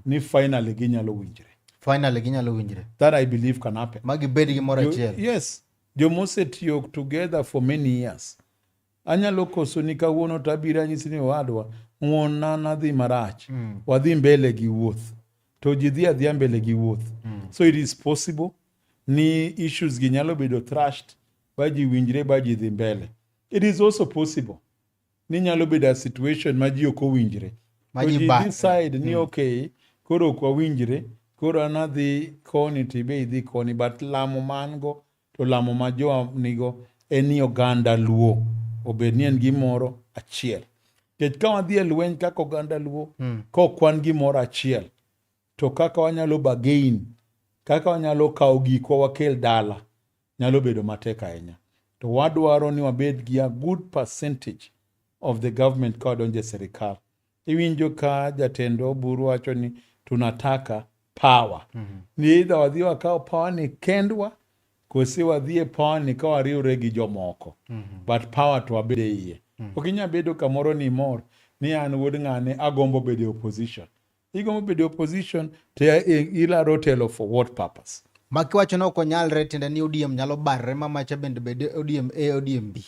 ni finally ginyalo winjre. Finally ginyalo winjre. That I believe can happen. Magi bedi gi moro achiel. Yes. Jomose tiyo together for many years. Anyalo koso ni kawuono tabira nyisi ni wadwa ng'wona nadhi marach. Wadhi mbele gi wuoth. To ji dhi adhiya mbele gi wuoth. So it is possible ni issues gi nyalo bedo thrashed ba ji winjre ba ji dhi mbele. It is also possible ni nyalo bedo a situation ma ji ok owinjre. Ma ji decide ni okay, koro ok wawinjre, koro anadhi koni tibe idhi koni, but lamo mango to lamo ma jo nigo en ni oganda Luo obed ni en gimoro achiel. Kech ka wadhi e lweny kaka oganda Luo, kokwan gimoro achiel, to kaka wanyalo bargain, kaka wanyalo kawo gikwa wakel dala, nyalo bedo matek ahinya. To wadwaro ni wabed gi a good percentage of the government ka wadonje serikal. Iwinjo ka jatendo Oburu wacho ni tunataka power. Ni either wadhi wakawo power ni kendwa, kose wadhi e power ni ka wariwre gi jomoko. But power to wabede iye. Okinya bedo kamoro ni mor ni an wuod ng'ane agombo bede opposition. Igombo bede opposition to ilaro telo for what purpose? Maki wacho no konyalre tiende ni ODM nyalo barre mamacha bende ODM A ODM B.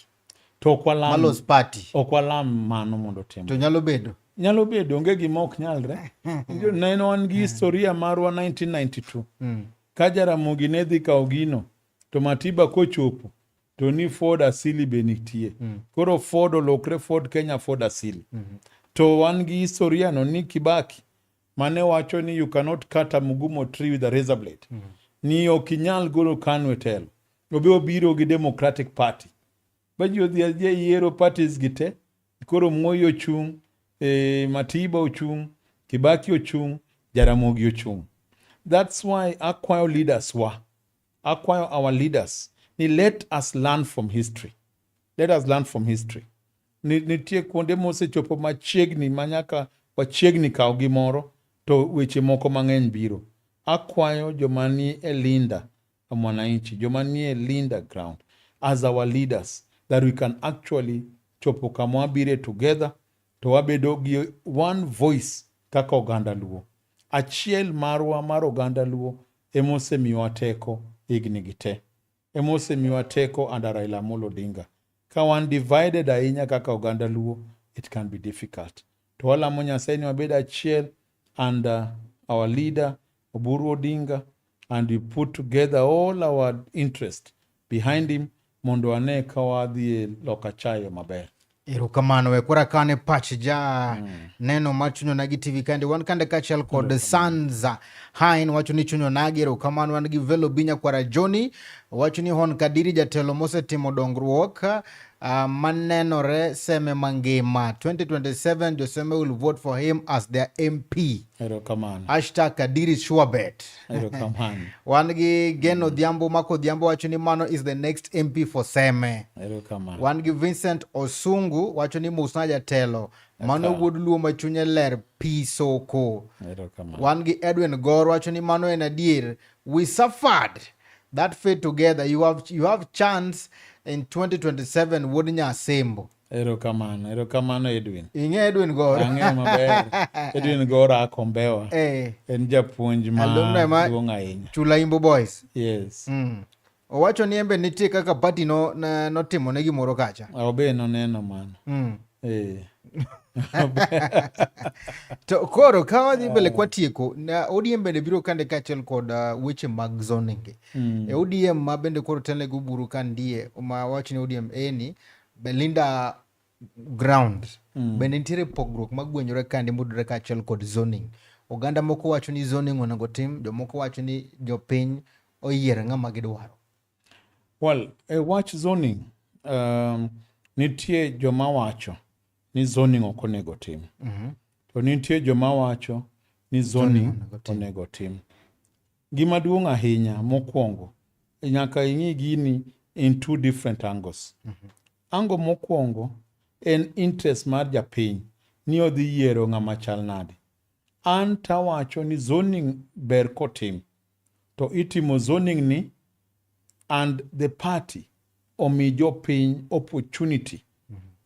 To okwalam Malos party. Okwalam mano mondo tim. To nyalo bedo. Nyalo bedo onge gima ok nyalre. Neno wan gi historia marwa 1992. Ka Jaramogi ne dhi kawo gino to Matiba kochopo to ni Ford Asili be nitie. Koro Ford olokre Ford Kenya Ford Asili. To wan gi historia no ni Kibaki mane wacho ni you cannot cut a mugumo tree with a razor blade. Ni okinyal golo KANU e telo. Obe obiro gi Democratic Party. Baji odhi adhiya yiero parties gite. Koro Moi ochung', Matiba ochung', Kibaki ochung', Jaramogi ochung'. That's why akwayo leaders akwayo our leaders ni let us learn from history. Let us learn from history. Nitie kuonde mosechopo machiegni manyaka wachiegni kawo gimoro to weche moko mang'eny biro. akwayo joma ni e linda mwananchi, joma ni e linda ground as our leaders, that we can actually chopo kama wabire together to wabedo gi one voice kaka oganda Luo. Achiel marwa mar oganda Luo emosemiwa teko higni gi te. Emosemiwa teko under Raila Amolo Odinga. Ka wan divided ahinya kaka oganda Luo, it can be difficult. To walamo Nyasaye ni wabed achiel under our leader Oburu Odinga, and we put together all our interest behind him mondo wane ka wadhi loka chayo maber. Erokamano we kura kane pach ja neno machunyo nagi TV kandi wan kande kachel kod Sanza Hain wacho ni chunyo nagi. Erokamano wan gi Velo Binya kwara Johnny wacho ni hon kadiri jatelo mose timo dongruok manenore seme mangima 2027 Joseme will vote for him as their MP. Erokamano. #Kadiri Shuabet. Erokamano. Wan gi Geno Odhiambo Mako Odhiambo wacho ni mano is the next MP for Seme. Erokamano. Wan gi Vincent Osungu wacho ni musna jatelo mano wuod Luo machunye ler pi soko. Erokamano. Wan gi Edwin Gor wacho ni mano en adier, we suffered that fate together, you have chance in 2027 wuod Nyasembo. Erokamano. Erokamano Edwin. Inge Edwin Gor. Ang'e maber. Edwin Gor akombewa. En japuonj ma duong' ahinya. Chula Imbo Boys. Yes. Owacho ni embe nitie kaka party notimo ne gimoro kacha. Obe noneno mano. To koro ka wadhi mbele kwa tieko na ODM bende biro kande kachel kod weche mag zoning. ODM ma bende koro tele go buru kandie ma wacho ni ODM eni Belinda ground bende nitiere pogruok magwenyore kande mudore kachel kod zoning. Oganda moko wacho ni zoning onego tim, jomoko wacho ni jopiny oyier ng'ama gidwaro. Well, watch zoning. Nitie joma wacho ni zoning ok onego tim. To nitie joma wacho ni zoning onego tim. Gima duong' ahinya mokwongo nyaka ing'i gini in two different angles. Ango mokwongo en interest mar japiny ni odhi yiero ng'ama chal nade. An tawacho ni zoning ber kotim. To itimo zoning ni and the party omi jopiny opportunity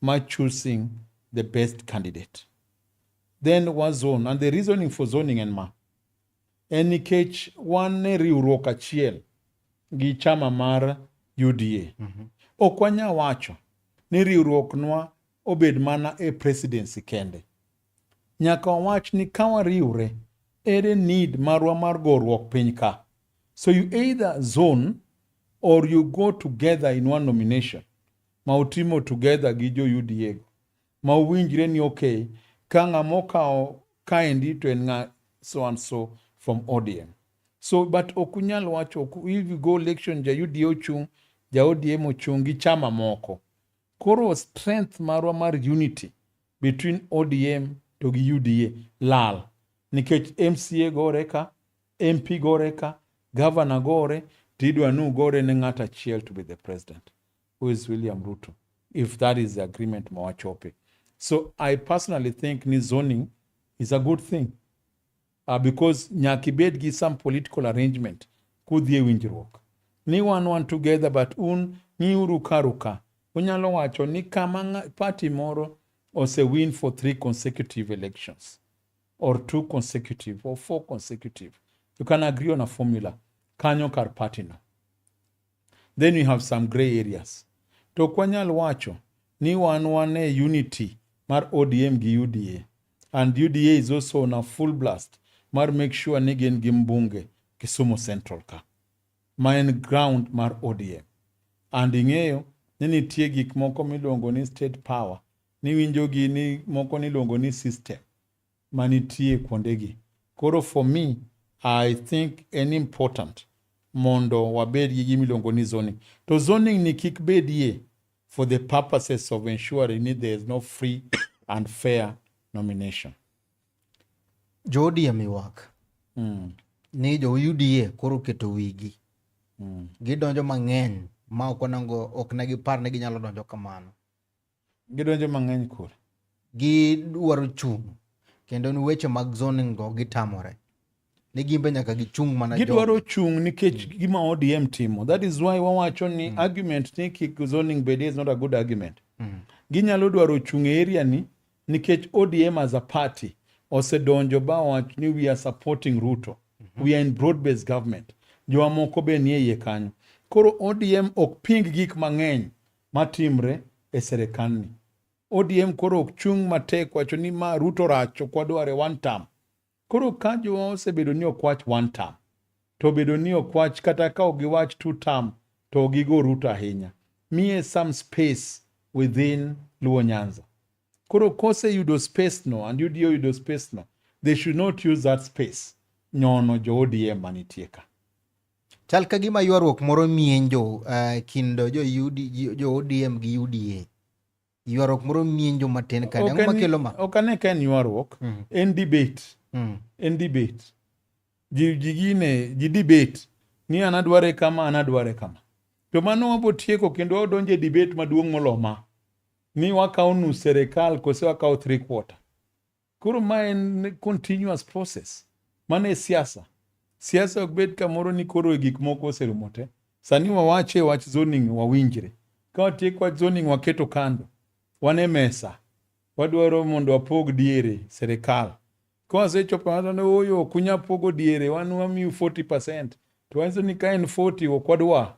ma choosing the best candidate. Then was zone, and the reasoning for zoning en ma. En nikech wan ne riwruok achiel gi chama mar UDA. Ok wanya wacho ni riwruoknwa obed mana e presidency kende. Nyaka wawach ni ka wariwre ere need marwa mar goruok piny ka. So you either zone or you go together in one nomination. Ma utimo together gi jo UDA go. Ma uwinjre ni okay, ka ng'ama okawo kaendi to en ng'a so and so from ODM. So, but okunyal wacho, if you go election, ja UDA ochung, ja ODM ochung gi chama moko. Koro strength marwa mar unity between ODM to gi UDA lal. Nikech MCA gore ka, MP gore ka, governor gore, tidwa nu gore ne ng'at achiel to be the president, who is William Ruto, if that is the agreement mawachope. So I personally think ni zoning is a good thing. Because nyakibed gi some political arrangement kudhie winjruok. Ni one together, but ni uruka. Unyalo wacho ni kama party moro ose win for 3 consecutive elections, or 2 consecutive, or 4 consecutive. You can agree on a formula. Kanyo kar party no. Then we have some gray areas. To kwanyal wacho ni one unity mar ODM gi UDA. And UDA is also on a full blast mar make sure ni gen gi mbunge Kisumu Central ka. Main ground mar ODM. And ing'eyo ni nitie gik moko miluongo ni state power. Ni winjo gi ni moko niluongo ni system. Manitie kuondegi. Koro for me, I think an important mondo wabed gi gimiluongo ni zoning. To zoning ni kik bedie for the purposes of ensuring that there is no free and fair nomination. Jo ODM iwak. Ni jo UDA koro keto wigi. Gidonjo mang'eny ma ok na gipar ne ginyalo donjo kamano. Gidonjo mang'eny kure. Gidwaro chung'. Kendo ni weche mag zoning go gitamore. ni gimbe nyaka gichung' mana gidwaro chung nikech gima ODM timo. That is why wawacho ni argument ni kik zoning bede is not a good argument. Ginyalo dwaro chung e area ni nikech ODM as a party osedonjo ba wacho ni we are supporting Ruto. We are in broad-based government. Jowa moko be nie iye kanyo. Koro ODM ok ping gik mang'eny matimre e serikal ni. ODM koro ok chung matek wacho ni ma Ruto rach ok wadware one term. Koro ka jowa osebedo ni ok wach one term, to bedo ni ok wach kata ka ok giwach two term, to gigo Ruto ahinya. Miye some space within Luo Nyanza. Koro kose yudo space no, and UDA yudo space no, they should not use that space. Nyono jo ODM manitie ka. Chal ka gima ywaruok moro mienjo kindo jo ODM gi UDA. Ywaruok moro mienjo matin ka. Ang'o makelo ma? Ok ane ka en ywaruok. En debate. En debate. Ji debate. Ni anadware kama, anadware kama. To mano wabo tieko kendo wadonje debate maduong' moloma. Ni wakao nus serikal kose wakao 3/4. Koro ma en continuous process. Mane siasa. Siasa ok bet kamoro ni koro e gik moko oserumo te. Sani wawache wach zoning wawinjre. Ka watieko wach zoning waketo kando. Wane mesa. Wadwaro mondo wapog diere serikal. Ka wasechopo watano oyo kunya pogo diere wan wamiu 40%. To wanzo ni ka en 40 ok wadwa.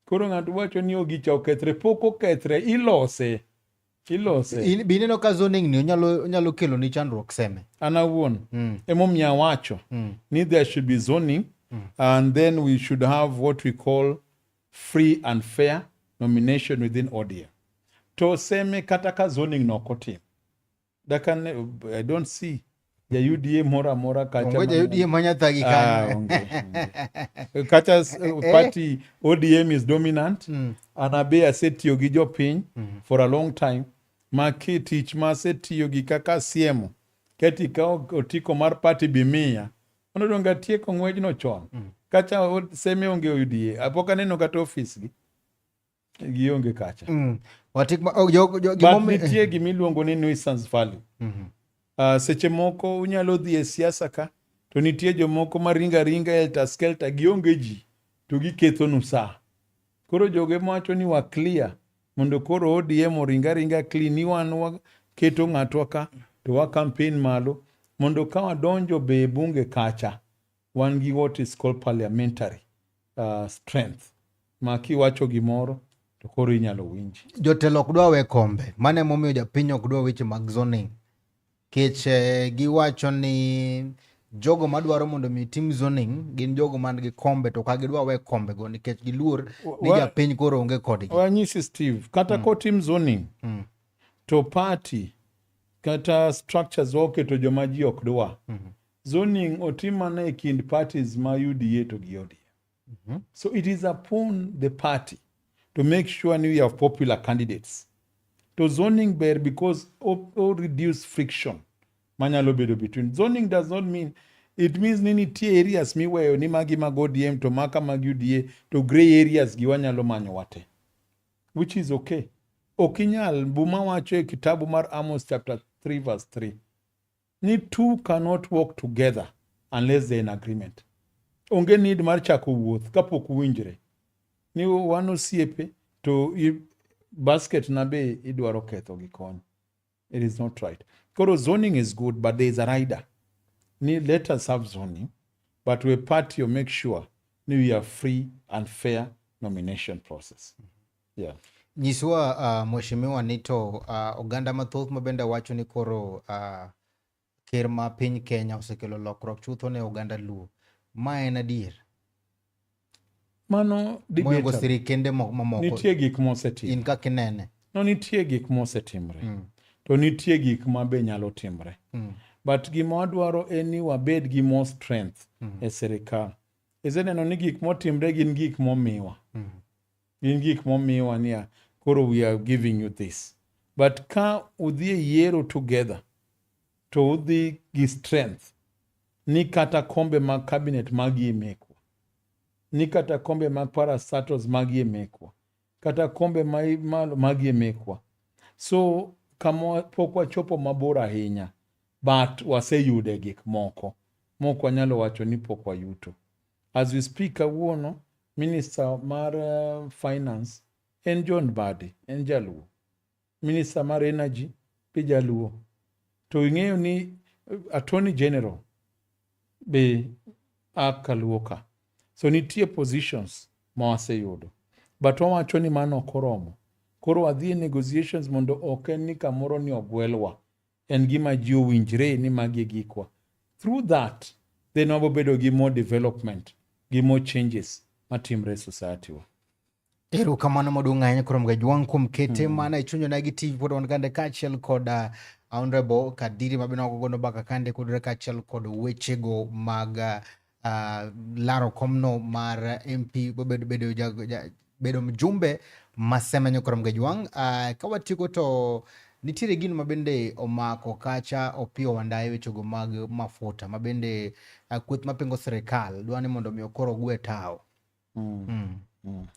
Koro ng'ato wacho ni ogicha okethre, pok okethre, ilose. Bineno ka zoning ni onyalo kelo ni chandruok seme. Anawuon. Emomiyo wacho ni there should be zoning and then we should have what we call free and fair nomination within ODM. To seme kata ka zoning no kotim. I don't see ya UDA mora kacha. Onge UDA manyathagi kanyo. Kacha party ODM is dominant. Anabe asetiyo gi jopiny for a long time. Ma kitich ma asetiyo gi kaka siemo. Keti ka otiko mar party bimiya. Ono donga tieko ng'wej no chon. Kacha seme onge UDA. Apoka neno kata office gi. Gionge kacha. But nitie gimiluongo ni nuisance value. Seche moko unyalo dhi e siasa ka, to nitie jomoko maringa elta skelta gionge ji, to giketho nusa. Koro joge macho ni wa clear, mondo koro ODM ringa clean, ni wan waketo ng'atwa ka, to wa campaign malo, mondo ka wadonjo be bunge kacha, wan gi what is called parliamentary strength. Ma kiwacho gimoro, to koro inyalo winji. Jotelo ok dwa we kombe. Mane momiyo japiny ok dwa weche mag zoning. Kech giwacho ni jogo madwaro mondo mi tim zoning gin jogo man gi kombe, to ka gidwa we kombe go nikech giluor ni japiny koro onge kodgi. Wanyisi Steve, kata ko tim zoning to party kata structures oketo joma ji ok dwa. Zoning otim mana e kind parties ma UDA to gi ODM. So it is upon the party to make sure we have popular candidates. To zoning ber because or reduce friction manyalo bedo between. Zoning does not mean, it means ni nitie areas miweyo ni magi mag ODM to maka mag UDA, to gray areas giwanyalo manyo wate, which is okay. Okinyal buma wacho e kitabu mar Amos chapter 3 verse 3 ni two cannot walk together unless they're in agreement. Onge need mar chako wuoth kapok uwinjre ni wan osiepe to basket na be idwaro ketho gi kony. It is not right. Koro zoning is good, but there is a rider. Ni let us have zoning, but we party or make sure ni we have free and fair nomination process. Yeah. Nyiswa mheshimiwa Nito, oganda mathoth mabende wacho ni koro ker ma piny Kenya osekelo lokruok chutho ne oganda Luo. Ma en adier? Mano moyego sirikende mamoko. Nitie gik mosetimre. In kaka inene. No, nitie gik mosetimre. To nitie gik ma be nyalo timre. But gima wadwaro en ni wabed gi more strength e serikal. Iseneno ni gik motimre gin gik momiwa. Gin gik momiwa niya, koro we are giving you this. But ka udhi e yiero together, to udhi gi strength, ni kata kombe mag cabinet magi emekwa. Ni kata kombe mag parastatos magi emekwa. Kata kombe magi emekwa. So, kama pok wachopo mabor ahinya, but waseyude gik moko. mok wanyalo wacho ni pok wayuto. As we speak kawuono, Minister mar Finance en John Mbadi, en jaluo. Minister mar Energy be jaluo. To ing'eyo ni Attorney General be kaluo ka. So nitie positions ma waseyudo. But wawacho ni mano ok oromo. Koro wadhi negotiations mondo ok en ni kamoro ni ogwelwa. En gima ji owinjre ni magi gikwa. Through that, then wabobedo gi more development, gi more changes matimre e society wa. Erokamano maduong' ahinya kuom Gajwang' kuom kete mana e chuny Onagi TV pod wan kande kaachiel kod Honorable Kadiri mabende wagogono mbaka kande kudre kaachiel kod wechego mag laro komno mar MP bedo mjumbe masemenyo kuom Gajwang'. Kawatieko to nitiere gino mabende omako kacha Opiyo Wandayi wechego mag mafuta mabende kweth mapingo sirikal dwani mondo mi okoro gwe tao.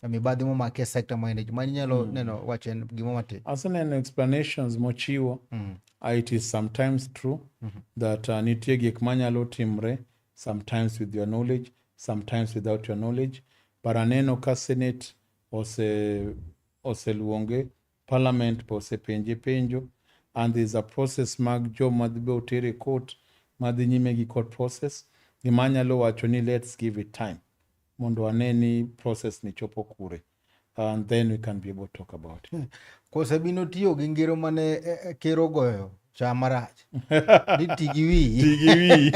Mibadhi momake sector manage manyalo neno wachen gimo mati. Aseneno explanations mochiwo. It is sometimes true that nitie gik manyalo timre, sometimes with your knowledge, sometimes without your knowledge. But aneno ka Senate oseluonge, Parliament osepenje penjo, and there is a process mag jo madhibe otere court, madhi nyime gi court process. Gimanyalo wacho ni let's give it time. Mondo aneni process ni chopo kure. And then we can be able to talk about it. Kose bino tiyo gi ngero mane kero goyo cha marach. Ni tigiwi. Tigiwi.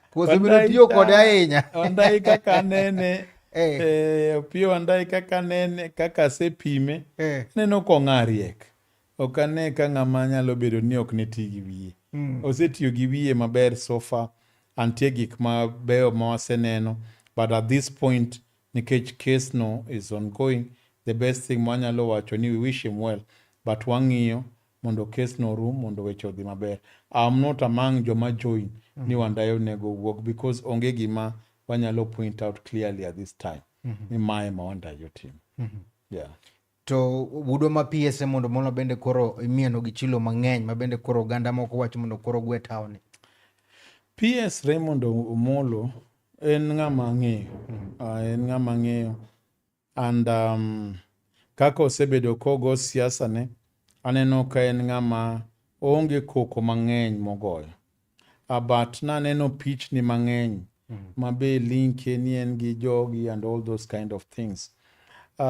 Kose bino tiyo kode ahinya. Wandayi kaka nene. Opiyo Wandayi kaka nene kaka sepime. Neno kong'ariek. Ok ane ka ng'ama nyalo bedo ni ok ne ti gi wiye. Osetiyo gi wiye maber so far. Antie gik mabeyo ma waseneno. But at this point, nikech case no is ongoing, the best thing mwanyalo wacho ni we wish him well. But wang'iyo mondo case no rum, mondo weche odhi maber. I'm not among joma join ni Wandayi onego wuok because onge gima wanyalo point out clearly at this time. Ni mae ma Wandayi otim. Yeah. To wudo ma PSM mondo mono bende koro imieno gi chilo mang'eny mabende koro oganda moko wacho mondo koro gwe tao ni. PS Raymond Omolo en ng'ama ng'eyo. En ng'ama ng'eyo. And kaka osebedo kogo siasa ne, aneno ka en ng'ama onge koko mang'eny mogoyo. But naneno pitch ni mang'eny. Mabe link ni en gi jogi and all those kind of things.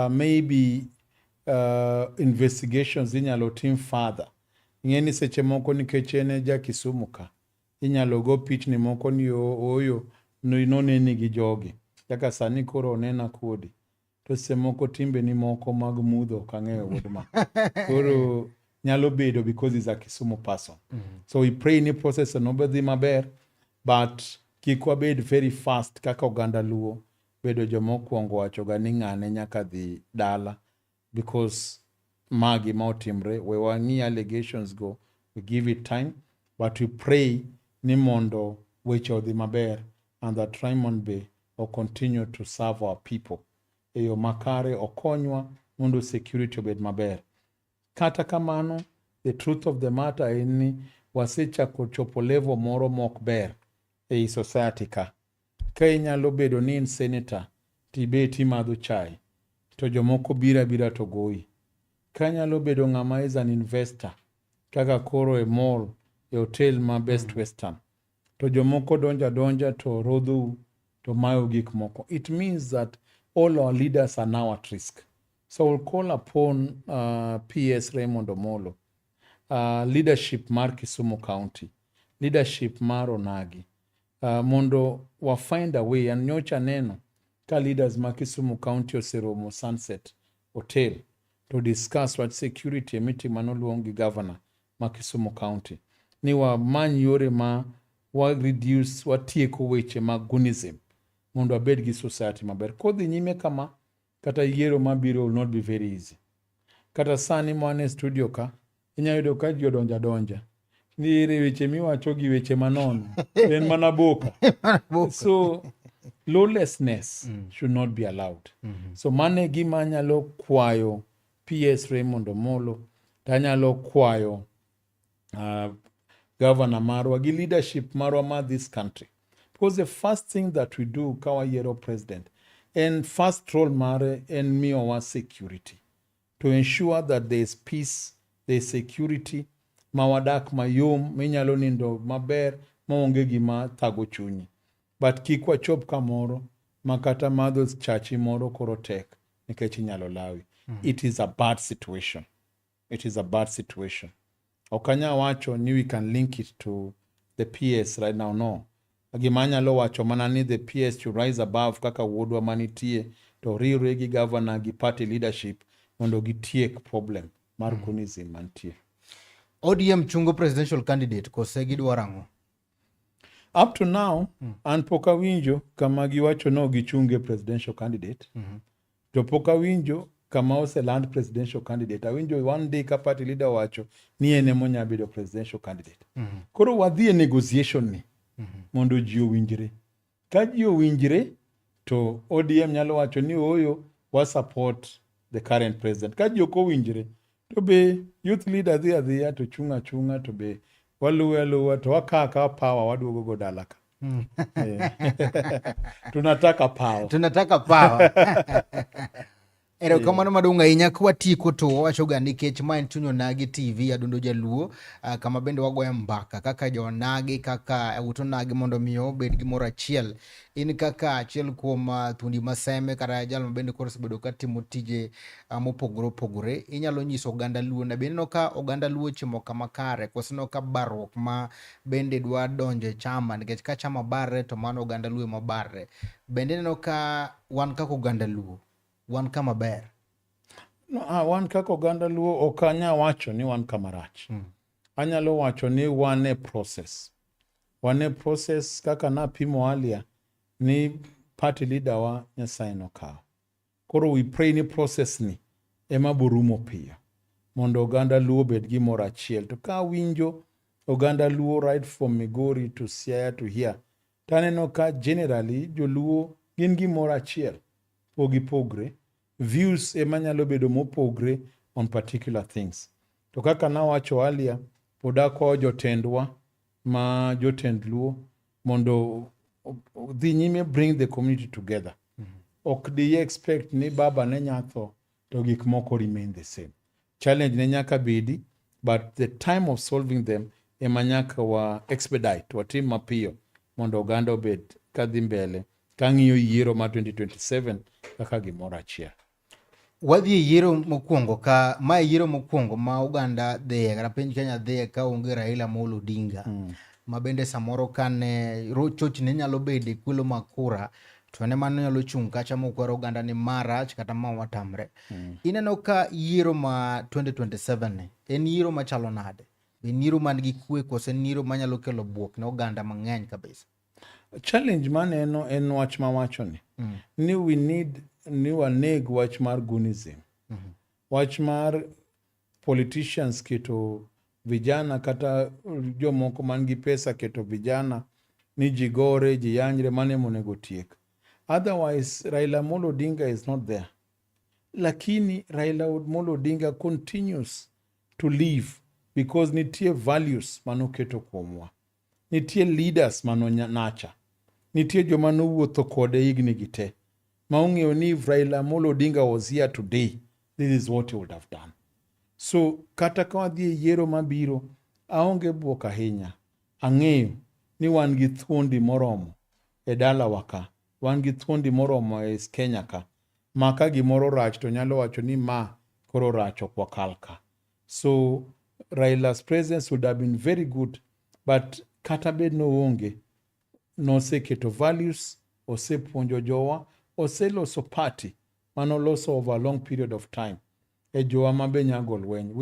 Maybe investigations inyalo tim further. Ing'eni seche moko nikech en ja Kisumu ka. Inyalo go pitch ni moko ni oyo noneni gi jogi. Kaka sani koro onena kodi. To se moko timbe ni moko mag mudho kang'eyo wudma. Koro nyalo bedo because he's a Kisumu person. So we pray ni process no bedhi maber. But kik wabed very fast kaka oganda luo. Bedo jomokwongo wachoga ni ng'ane nyaka dhi dala. Because magi ma otimre. We wang'i allegations go. We give it time. But we pray ni mondo weche odhi maber and that Raymond be will continue to serve our people. Eyo makare okonywa mondo security obed maber. Kata kamano, the truth of the matter en ni wasechako chopo level moro mok ber ei society ka. Ka inyalo bedo ni in senator, tibeti madho chai, to jomoko bira to goyi. Ka inyalo bedo ng'ama is an investor, kaka koro e mall, e hotel ma Best Western, to jomoko donja to rodhu to mayo gik moko. It means that all our leaders are now at risk. So we'll call upon PS Raymond Omolo, leadership mar Kisumu County, leadership mar Onagi, mondo wa find a way and nyocha neno ka leaders ma Kisumu County oseromo Sunset Hotel to discuss what security meeting manoluongi governor ma Kisumu County. Ni wa many yore ma wa reduce watieko weche mag gunism mondo abed gi society maber. Kodhi nyime kama kata yiero mabiro will not be very easy. Kata sani mwane studio ka inyayudo ka ji donja ni weche miwacho gi weche manon en mana boka. So lawlessness should not be allowed. So mane gima nyalo kwayo PS Raymond Omolo, tanyalo kwayo governor marwa gi leadership marwa mar this country. Because the first thing that we do kawa yiero president and first role mare en miyowa security to ensure that there is peace, there is security, mawadak mayom, minyalo nindo maber, maonge gima thago chunyi. But kik wachop kamoro makata madho chachi moro koro tek nikech inyalo lawi. It is a bad situation. It is a bad situation. Okanya wacho ni we can link it to the PS right now, no. Gimanya lo wacho mana ni the PS to rise above kaka wuodwa manitie to riwre gi governor gi party leadership mondo gitiek problem mar kunism mantie. ODM chungo presidential candidate kose gidwaro ang'o? Up to now, an pok awinjo kama giwacho no gichunge presidential candidate. To pok awinjo kama oseland presidential candidate. Awinjo one day ka party leader wacho ni ene monya bedo presidential candidate. Koro wadhi e negotiation ni mondo ji owinjre. Ka ji owinjre to ODM nyalo wacho ni oyo wa support the current president. Ka ji ok owinjre to be youth leader dhi adhiya to chunga to be waluwa to wakaka power waduogo go dalaka. Tunataka power. Tunataka power. Erokamano maduong' ahinya kwatieko to wawachoga nikech ma en Chuny Onagi TV adundo jaluo, kama bende wagoyo mbaka kaka jonagi kaka utonagi mondo miyo bed gi moro achiel. In kaka achiel kuom thundi maseme kata jal mabende koro osebedo ka timo tije mopogore opogore, inyalo nyiso oganda luo na bende no ka oganda luo chimo kama kare koso no ka barruok ma bende dwa donjo e chama nikech ka chama barre to mano oganda luo ma barre. Bende no ka wan kaka oganda luo wan kama ber. No, wan kaka oganda luo ok anya wacho ni wan kama rach. Anyalo wacho ni wan e process. Wan e process kaka napimo alia ni party leader wa Nyasaye nokawo. Koro we pray ni process ni ema borumo piyo mondo oganda luo bed gi moro achiel. To ka winjo oganda luo right from Migori to Siaya to here, taneno ka generally joluo gin gi moro achiel. Pogre views ema nyalo bedo mopogre on particular things. To kaka nawacho alia, podako jotendwa ma jotend luo mondo dhi nyime bring the community together. Ok di expect ni baba ne nyatho to gik moko remain the same. Challenge ne nyaka bedi, but the time of solving them ema nyaka wa expedite, watim mapiyo mondo oganda obed kadhi mbele kang'iyo yiero ma 2027 kaka gimoro achiel. Wadhi e yiero mokwongo ka ma yiero mokwongo ma oganda dhiye kata piny Kenya dhiye ka onge Raila Amolo Odinga ma bende samoro kane choch ne nyalo bede kulo makura to ne mano nyalo chung' kacha mokwero oganda ni marach kata ma watamre. Ineno ka yiero ma 2027 ne en yiero machalo nade? En yiero man gi kwe kose en yiero manyalo kelo buok ne oganda mang'eny kabisa? Challenge maneno en wach ma wacho ni we need ni waneg wach mar gunism. Wach mar politicians keto vijana kata jomoko man gi pesa keto vijana ni ji gore ji yanyre mane monego tiek. Otherwise Raila Amolo Odinga is not there. Lakini Raila Amolo Odinga continues to live because nitie values manoketo kuomwa. Nitie leaders nacha. Nitie joma nowuotho kode higni gite. Maong'eyo ni if Raila Amolo Odinga was here today, this is what he would have done. So kata ka wadhi e yiero mabiro, aonge buok ahinya. Ang'eyo ni wan gi thuondi moromo e dala waka. Wan gi thuondi moromo e Kenya ka. Ma ka gimoro rach to nyalo wacho ni ma koro rach ok wakal ka. So Raila's presence would have been very good, but kata bed no onge, noseketo values, osepuonjo jowa, oseloso party, manoloso over a long period of time. E jowa mabe nyago lweny.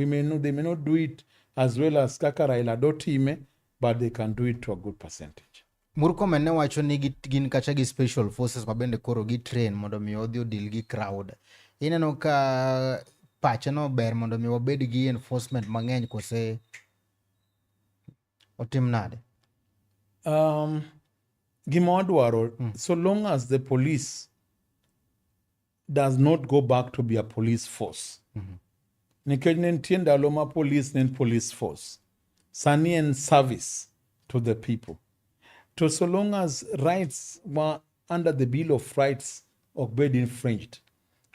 They may not do it as well as kaka Raila dotime, but they can do it to a good percentage. Murkomen ne wacho ni gin kacha gi special forces ma bende koro gi train mondo mi odhi odil gi crowd. Ineno ka pache no ber mondo mi wabed gi enforcement mang'eny kose otim nade? Gima wadwaro, so long as the police does not go back to be a police force. Nikech ne nitie ndalo ma police ne police force. sani en service to the people. To so long as rights were under the Bill of Rights ok bed infringed.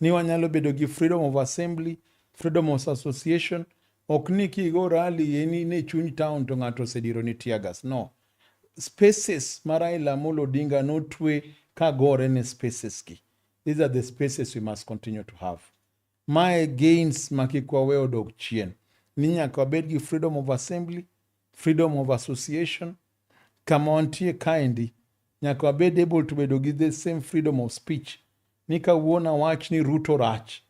Ni wanyalo bedo gi freedom of assembly, freedom of association, ok ni kigo rally ne chuny town to ng'ato osediro ni tear gas. No. Spaces ma Raila Amolo Odinga notwe ka gore ne spaces ki. These are the spaces we must continue to have. Mae gains makikwa we odog chien. Ni nyaka wabed gi freedom of assembly, freedom of association. Kama wantie kaendi, nyaka wabed able to bedo gi the same freedom of speech. Ni kawuona wach ni Ruto rach,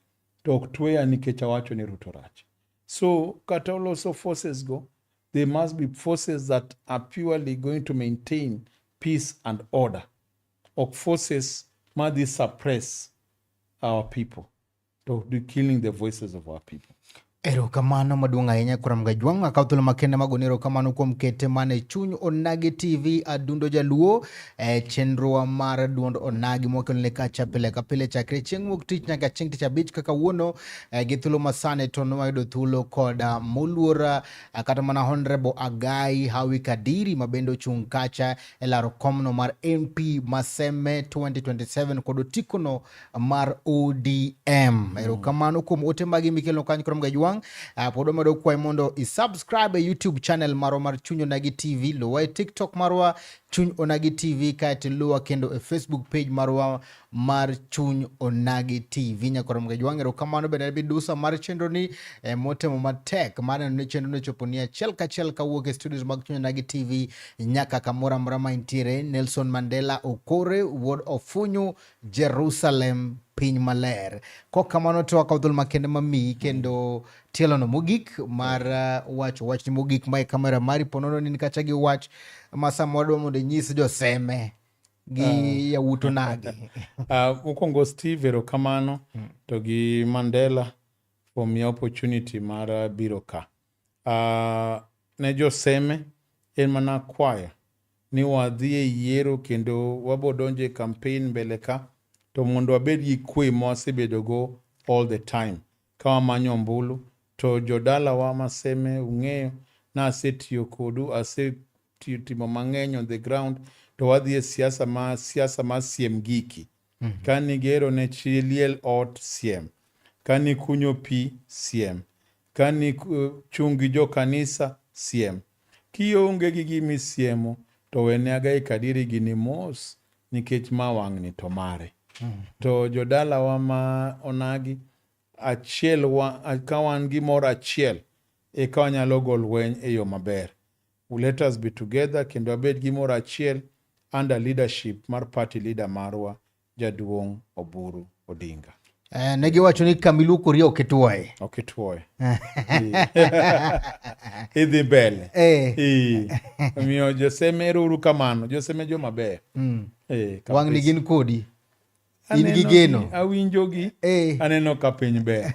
to ok tweya nikech awacho ni Ruto rach. So, kata also forces go, there must be forces that are purely going to maintain peace and order. Or forces must suppress our people, to do killing the voices of our people. Erokamano maduong' ahinya kuom Gajwang' akaw thuolo makende magoni erokamano kuom kete mane chuny Onagi TV adundo jaluo chenro mar duond Onagi mokelone kacha pile ka pile chakre chieng' wuok tich nyaka chieng' tich abich kaka wuono gi thuolo masane to nwayudo thuolo koda moluor kata mana Honorable Agai Hawi Kadiri mabende ochung' kacha laro komno mar MP Maseme 2027 kod otikono mar ODM. Erokamano kuom ote magi mikelo kanyo kuom Gajwang'. Podo medo kwa mondo subscribe YouTube channel marwa mar Chuny Onagi TV, luwa TikTok marwa Chuny Onagi TV, kati luwa kendo Facebook page marwa mar Chuny Onagi TV. Nyakorom Gajwang' erokamano bende bidusa mar chenro ni motemo matek mane ne chenro ne choponia chel ka wuok e studios mag Chuny Onagi TV nyaka kamora mrama intiere Nelson Mandela Okore Ward of Funyu Jerusalem piny maler. Kokamano to akaw thuolo makende mami kendo tielo no mogik mar wach ni mogik mae kamera mari ponono ni kacha gi wach masa modwa mondo nyis joseme gi yawuot Onagi. Mokwongo Steve erokamano to gi Mandela for me opportunity mar biro ka. Ne joseme en mana kwayo ni wadhi e yiero kendo wabodonje campaign mbele ka to mondo wabed gi kwe mwasebedo go all the time. Kawa manyo mbulu to jodala wa Maseme ung'eyo na asetiyo kodu timo mang'eny on the ground to wadhi e siasa ma siem giki. Kani gero ne chiliel ot siem. Kani kunyo pi siem. Kani chungi jo kanisa siem. Kionge gi gimi siemo to wene Agai Kadiri gini mos nikech mawang' ni to mare. To jodala wa ma Onagi achiel kawan gi moro achiel ka wanyalo gol weny e yo maber. Let us be together kendo abed gi moro achiel under leadership mar party leader marwa Jaduong' Oburu Odinga. Negi wacho ni kamiluokori okituoye. Okituoye. Idhi mbele. Miyo joseme uru kamano. Joseme jo maber. Wang' ni gin kodi. In gi geno. Awinjo gi. Aneno ka piny ber.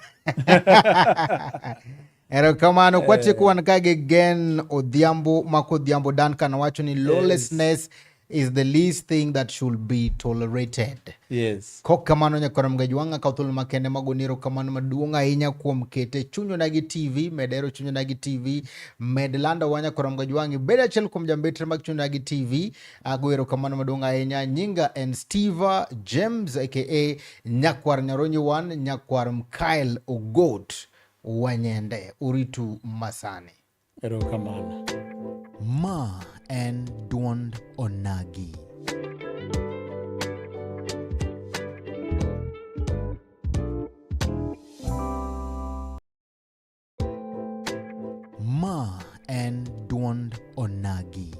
Erokamano kwatieko wan ka gi Gen Odhiambo Mako Odhiambo Duncan wacho ni lawlessness is the least thing that should be tolerated. Yes. Kokamano Nyakorom Gajwang' akaw thuolo makende magoni erokamano maduong' ahinya kuom kete Chuny Onagi TV, medero Chuny Onagi TV, med lando wa Nyakorom Gajwang' bed achiel kuom jambetre mag Chuny Onagi TV. Ago erokamano maduong' ahinya. Nyinga en Steve James aka Nyakwar Nyaronyi Wan, Nyakwar Mkael Ogot Wanyende, uritu masane. Erokamano. Ma en duond Onagi. Ma en duond Onagi.